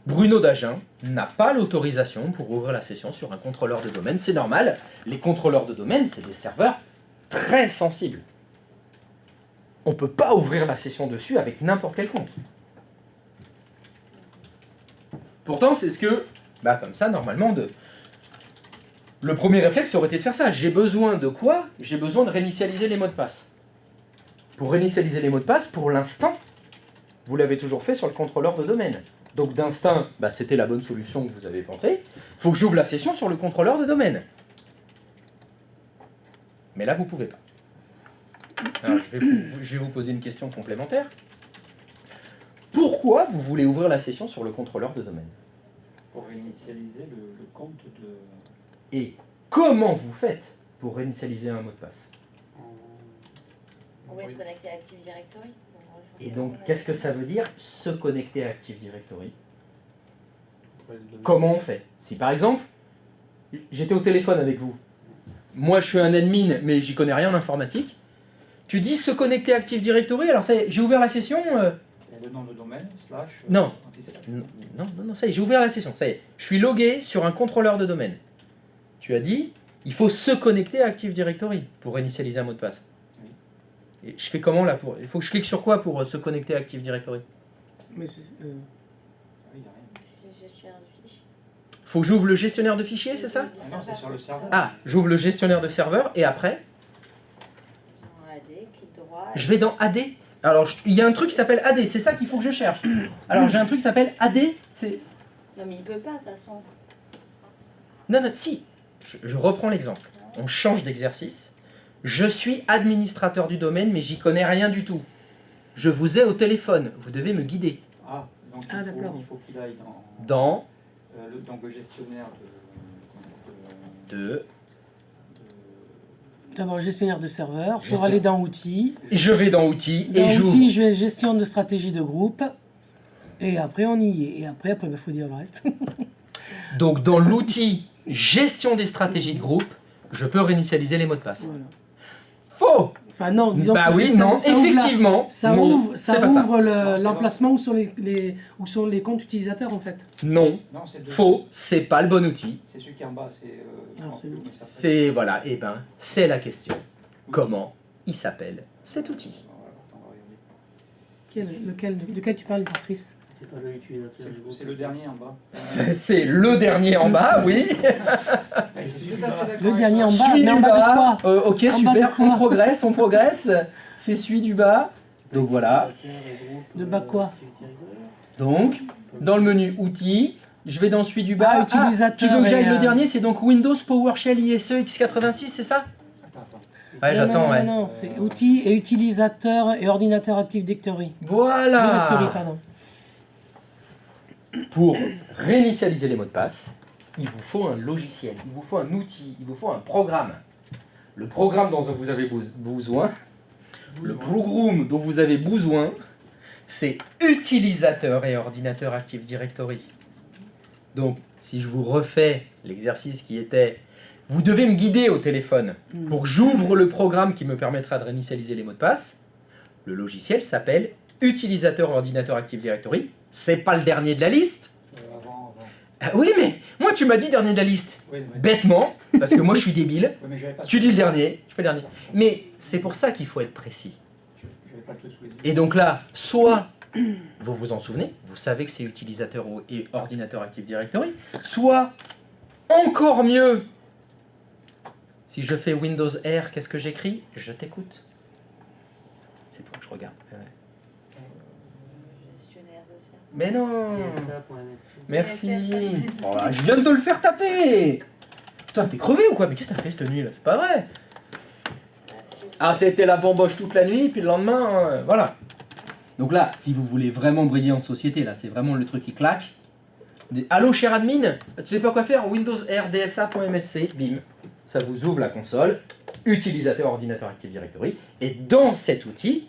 Bruno Dagen n'a pas l'autorisation pour ouvrir la session sur un contrôleur de domaine. C'est normal, les contrôleurs de domaine, c'est des serveurs très sensibles. On ne peut pas ouvrir la session dessus avec n'importe quel compte. Pourtant, c'est ce que, comme ça, normalement, le premier réflexe aurait été de faire ça. J'ai besoin de quoi? J'ai besoin de réinitialiser les mots de passe. Pour réinitialiser les mots de passe, pour l'instant, vous l'avez toujours fait sur le contrôleur de domaine. Donc d'instinct, c'était la bonne solution que vous avez pensée. Il faut que j'ouvre la session sur le contrôleur de domaine. Mais là, vous ne pouvez pas. Alors, je vais vous poser une question complémentaire. Pourquoi vous voulez ouvrir la session sur le contrôleur de domaine? Pour réinitialiser le compte de... Et comment vous faites pour réinitialiser un mot de passe? On va se connecter à Active Directory. Et donc, qu'est-ce que ça veut dire, se connecter à Active Directory? Comment on fait? Si par exemple, j'étais au téléphone avec vous, moi je suis un admin, mais j'y connais rien en informatique, tu dis se connecter à Active Directory, alors ça y est, j'ai ouvert la session... Le nom de domaine, slash... Non, ça y est, j'ai ouvert la session, ça y est. Je suis logué sur un contrôleur de domaine. Tu as dit, il faut se connecter à Active Directory pour réinitialiser un mot de passe. Et je fais comment là pour... Il faut que je clique sur quoi pour se connecter à Active Directory? Mais c'est... C'est gestionnaire de fichiers. Faut que j'ouvre le gestionnaire de fichiers, c'est ça? Ah non, c'est sur le serveur. Ah, j'ouvre le gestionnaire de serveur et après Dans AD, clic droit. je vais dans AD. Alors, il y a un truc qui s'appelle AD, c'est ça qu'il faut que je cherche. Alors, j'ai un truc qui s'appelle AD, c'est... Non mais il peut pas de toute façon. Non, si. Je reprends l'exemple. On change d'exercice. Je suis administrateur du domaine, mais j'y connais rien du tout. Je vous ai au téléphone. Vous devez me guider. Ah, donc d'accord. il faut qu'il aille Dans donc le gestionnaire D'abord, gestionnaire de serveur, pour Gestion- aller dans outils. je vais dans outils Dans et j'ouvre. outils, je vais gestion de stratégie de groupe. Et après, on y est. Et après, il faut dire le reste. Donc, dans l'outil gestion des stratégies de groupe, je peux réinitialiser les mots de passe. Voilà. Faux! Enfin, non, disons que oui, ça- non, ça ouvre la- effectivement. Ça non, ouvre, c'est ça pas ça. ouvre Non, c'est l'emplacement où sont les comptes utilisateurs, en fait. Non, Non, c'est faux, c'est pas le bon outil. C'est celui qui est en bas, c'est... Ah, c'est comment lui. il s'appelle C'est, voilà, et ben, c'est la question. Comment il s'appelle cet outil? On va regarder. Lequel tu parles, Patrice? C'est pas le utilisateur du groupe. C'est le dernier en bas. C'est le dernier en bas, oui. Je suis tout à fait d'accord. Le dernier en bas, Celui mais en du bas de bas. quoi? Ok, En bas super, de quoi on progresse. C'est celui du bas. Donc voilà. De bas quoi? Donc, dans le menu outils, je vais dans celui du bas. Ah, utilisateur tu veux que j'aille et, le dernier? C'est donc Windows PowerShell ISE x86, c'est ça? Ouais, j'attends, ouais. Non, c'est outils et utilisateurs et ordinateur Active Directory. Directory, Voilà. pardon. Pour réinitialiser les mots de passe, il vous faut un logiciel, il vous faut un outil, il vous faut un programme. Le programme dont vous avez besoin, le programme dont vous avez besoin, c'est utilisateur et ordinateur Active Directory. Donc, si je vous refais l'exercice qui était, vous devez me guider au téléphone pour que j'ouvre le programme qui me permettra de réinitialiser les mots de passe. Le logiciel s'appelle utilisateur ordinateur Active Directory. C'est pas le dernier de la liste. Avant. Ah oui, mais moi tu m'as dit dernier de la liste. Oui, Bêtement, parce que moi je suis débile. mais j'avais pas... Tu dis le dernier, je fais le dernier. Mais c'est pour ça qu'il faut être précis. J'avais pas le truc sous les yeux. Et donc là, soit vous vous en souvenez, vous savez que c'est utilisateur et ordinateur Active Directory, soit encore mieux, si je fais Windows R, qu'est-ce que j'écris? Je t'écoute. C'est toi que je regarde. Ouais. Gestionnaire de ça. Mais non. DSA.msc. Merci. Oh là, je viens de te le faire taper. Putain, t'es crevé ou quoi? Mais qu'est-ce que t'as fait cette nuit là? C'est pas vrai. Ah, c'était la bamboche toute la nuit, puis le lendemain, voilà. Donc là, si vous voulez vraiment briller en société, là, c'est vraiment le truc qui claque. Allô, cher admin, tu sais pas quoi faire? Windows R DSA.msc, bim. Ça vous ouvre la console, utilisateur ordinateur Active Directory, et dans cet outil,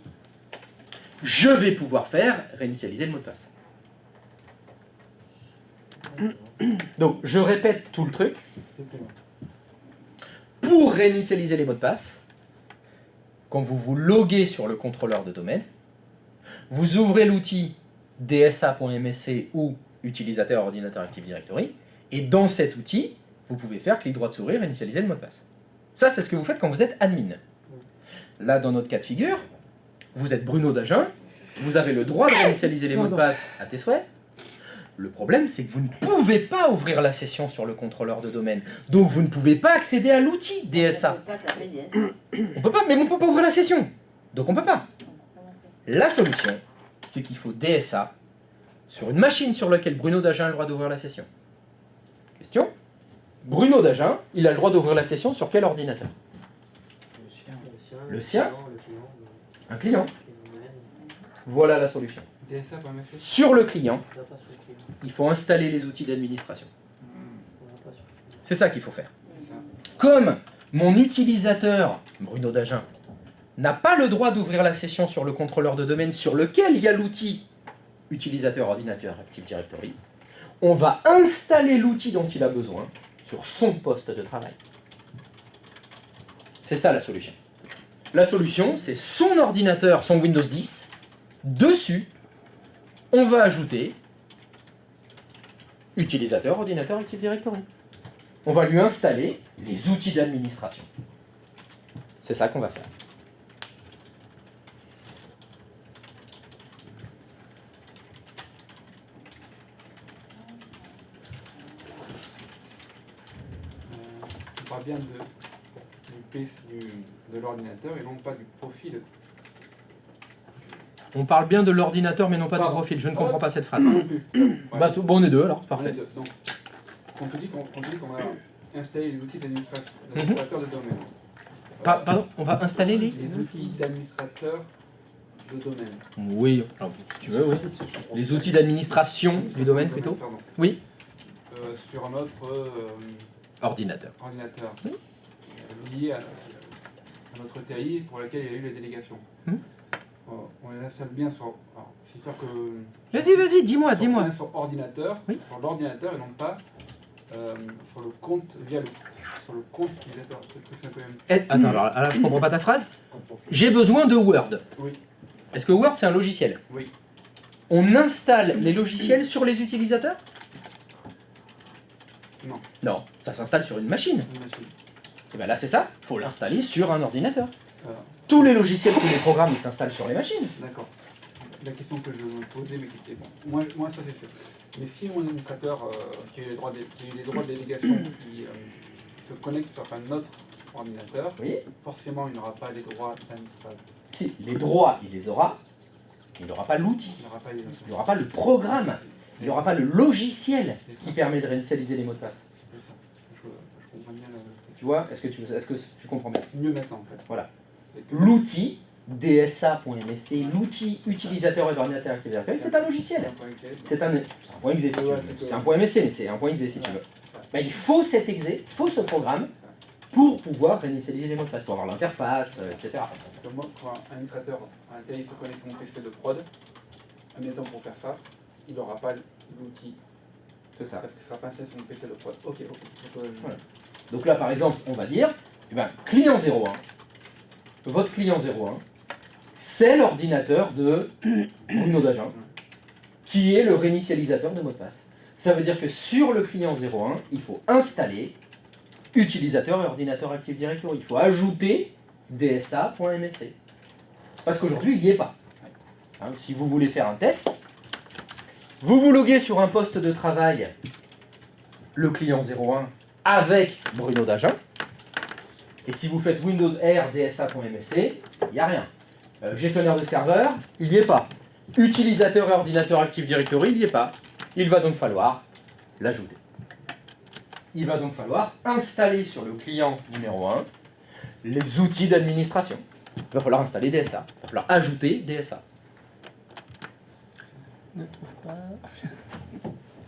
je vais pouvoir faire réinitialiser le mot de passe. Donc, je répète tout le truc. Pour réinitialiser les mots de passe, quand vous vous loguez sur le contrôleur de domaine, vous ouvrez l'outil dsa.msc ou utilisateur ordinateur Active Directory, et dans cet outil, vous pouvez faire clic droit de souris, réinitialiser le mot de passe. Ça, c'est ce que vous faites quand vous êtes admin. Là, dans notre cas de figure, vous êtes Bruno Dagen, vous avez le droit de réinitialiser les mots de passe à tes souhaits. Le problème, c'est que vous ne pouvez pas ouvrir la session sur le contrôleur de domaine. Donc, vous ne pouvez pas accéder à l'outil DSA. On peut pas taper DSA. On peut pas, mais on peut pas ouvrir la session. Donc, on peut pas. La solution, c'est qu'il faut DSA sur une machine sur laquelle Bruno Dagen a le droit d'ouvrir la session. Question? Bruno Dagen, il a le droit d'ouvrir la session sur quel ordinateur? Le sien? Un client. Voilà la solution. DSA.msc. Sur le client, il faut installer les outils d'administration. C'est ça qu'il faut faire. Comme mon utilisateur, Bruno Dagen, n'a pas le droit d'ouvrir la session sur le contrôleur de domaine sur lequel il y a l'outil utilisateur ordinateur Active Directory, on va installer l'outil dont il a besoin sur son poste de travail. C'est ça la solution. La solution, c'est son ordinateur, son Windows 10. Dessus, on va ajouter utilisateur ordinateur Active Directory. On va lui installer les outils d'administration. C'est ça qu'on va faire. On parle bien de l'ordinateur et non pas du profil. On parle bien de l'ordinateur mais non pas du Pardon. profil. Je ne comprends pas cette phrase. Non plus. Bah, bon, on est deux alors, On est parfait. deux. Donc, on te dit qu'on va installer les outils d'administrateur de domaine. Pardon, on va installer les... Les outils d'administrateur de domaine. Oui, alors, si tu veux, oui. Les outils d'administration du domaine plutôt. Pardon. Oui. Sur notre Ordinateur. ordinateur lié à notre TI pour laquelle il y a eu la délégation. On les installe bien sur. C'est sûr que. Vas-y, dis-moi, dis-moi. Bien sur ordinateur, Oui. sur l'ordinateur et non pas sur le compte sur le compte utilisateur. Peut-être que c'est un peu même. Attends, alors là, je comprends pas ta phrase. J'ai besoin de Word. Oui. Est-ce que Word, c'est un logiciel? Oui. On installe les logiciels sur les utilisateurs? Non. Non, ça s'installe sur une machine. Une machine. Et bien là, c'est ça. Il faut l'installer sur un ordinateur. Voilà. Tous les logiciels, tous les programmes, ils s'installent sur les machines. D'accord. La question que je me posais, mais qui était bon. Moi ça c'est fait. Mais si mon administrateur qui a eu les droits de délégation qui se connecte sur un autre ordinateur, Oui. forcément il n'aura pas les droits d'administrateur. Si, les droits, il les aura. Il n'aura pas l'outil. Il n'aura pas les Il n'y aura pas le programme. Il n'y aura pas le logiciel qui permet de réinitialiser les mots de passe. Je comprends bien Tu vois? Est-ce que tu comprends bien? mieux maintenant en fait. Voilà. C'est que- L'outil DSA.msc, l'outil utilisateur et ordinateur Active Directory, c'est un logiciel. C'est un point exe si tu veux. C'est un point MSC, mais c'est un point exe si tu veux. Ben, il faut cet exe, il faut ce programme pour pouvoir réinitialiser les mots de passe, pour avoir l'interface, etc. Donc moi, quand un administrateur à un tel, il se connecte à mon PC de prod, admettons pour faire ça, il n'aura pas l'outil. C'est ça. Parce qu'il ne sera pas installé sur mon PC de prod. Ok. Voilà. Donc là, par exemple, on va dire, eh ben, client 01, votre client 01, c'est l'ordinateur de Bruno Dagen, qui est le réinitialisateur de mot de passe. Ça veut dire que sur le client 01, il faut installer utilisateur et ordinateur Active Directory. Il faut ajouter dsa.msc. Parce qu'aujourd'hui, il n'y est pas. Hein, si vous voulez faire un test, vous vous loguez sur un poste de travail, le client 01, avec Bruno Dagen. Et si vous faites Windows R DSA.msc, il n'y a rien. Gestionnaire de serveur, il n'y est pas. Utilisateur et ordinateur Active Directory, il n'y est pas. Il va donc falloir l'ajouter. Il va donc falloir installer sur le client numéro 1 les outils d'administration. Il va falloir installer DSA. Il va falloir ajouter DSA. Ne trouve pas.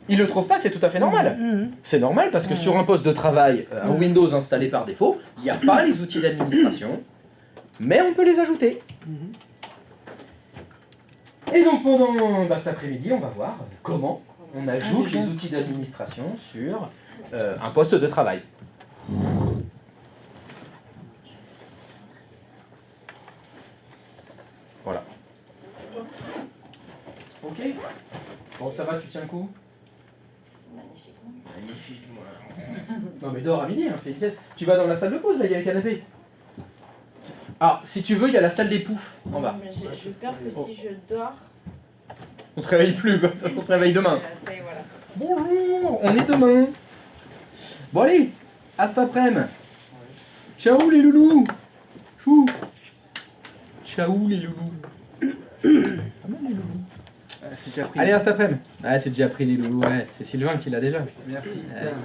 Il ne le trouve pas, c'est tout à fait normal. C'est normal parce que sur un poste de travail, un Windows installé par défaut, il n'y a pas les outils d'administration, mais on peut les ajouter. Et donc pendant cet après-midi, on va voir comment on ajoute les outils d'administration sur un poste de travail. Voilà. Ok. Bon, ça va, tu tiens le coup? Magnifiquement. Non mais dors à midi, hein, fais une sieste. Tu vas dans la salle de pause, là, il y a les canapés. Ah, si tu veux, il y a la salle des poufs en bas. J'ai peur que si je dors... On te réveille plus, quoi. On se réveille demain. Ça y est, voilà. Bonjour, on est demain. Bon allez, à cet après-midi. Ciao les loulous. Chou. Ciao les loulous. Allez, à cet après-midi. Ouais, c'est déjà pris les loulous. Ouais, c'est Sylvain qui l'a déjà. Merci. Merci.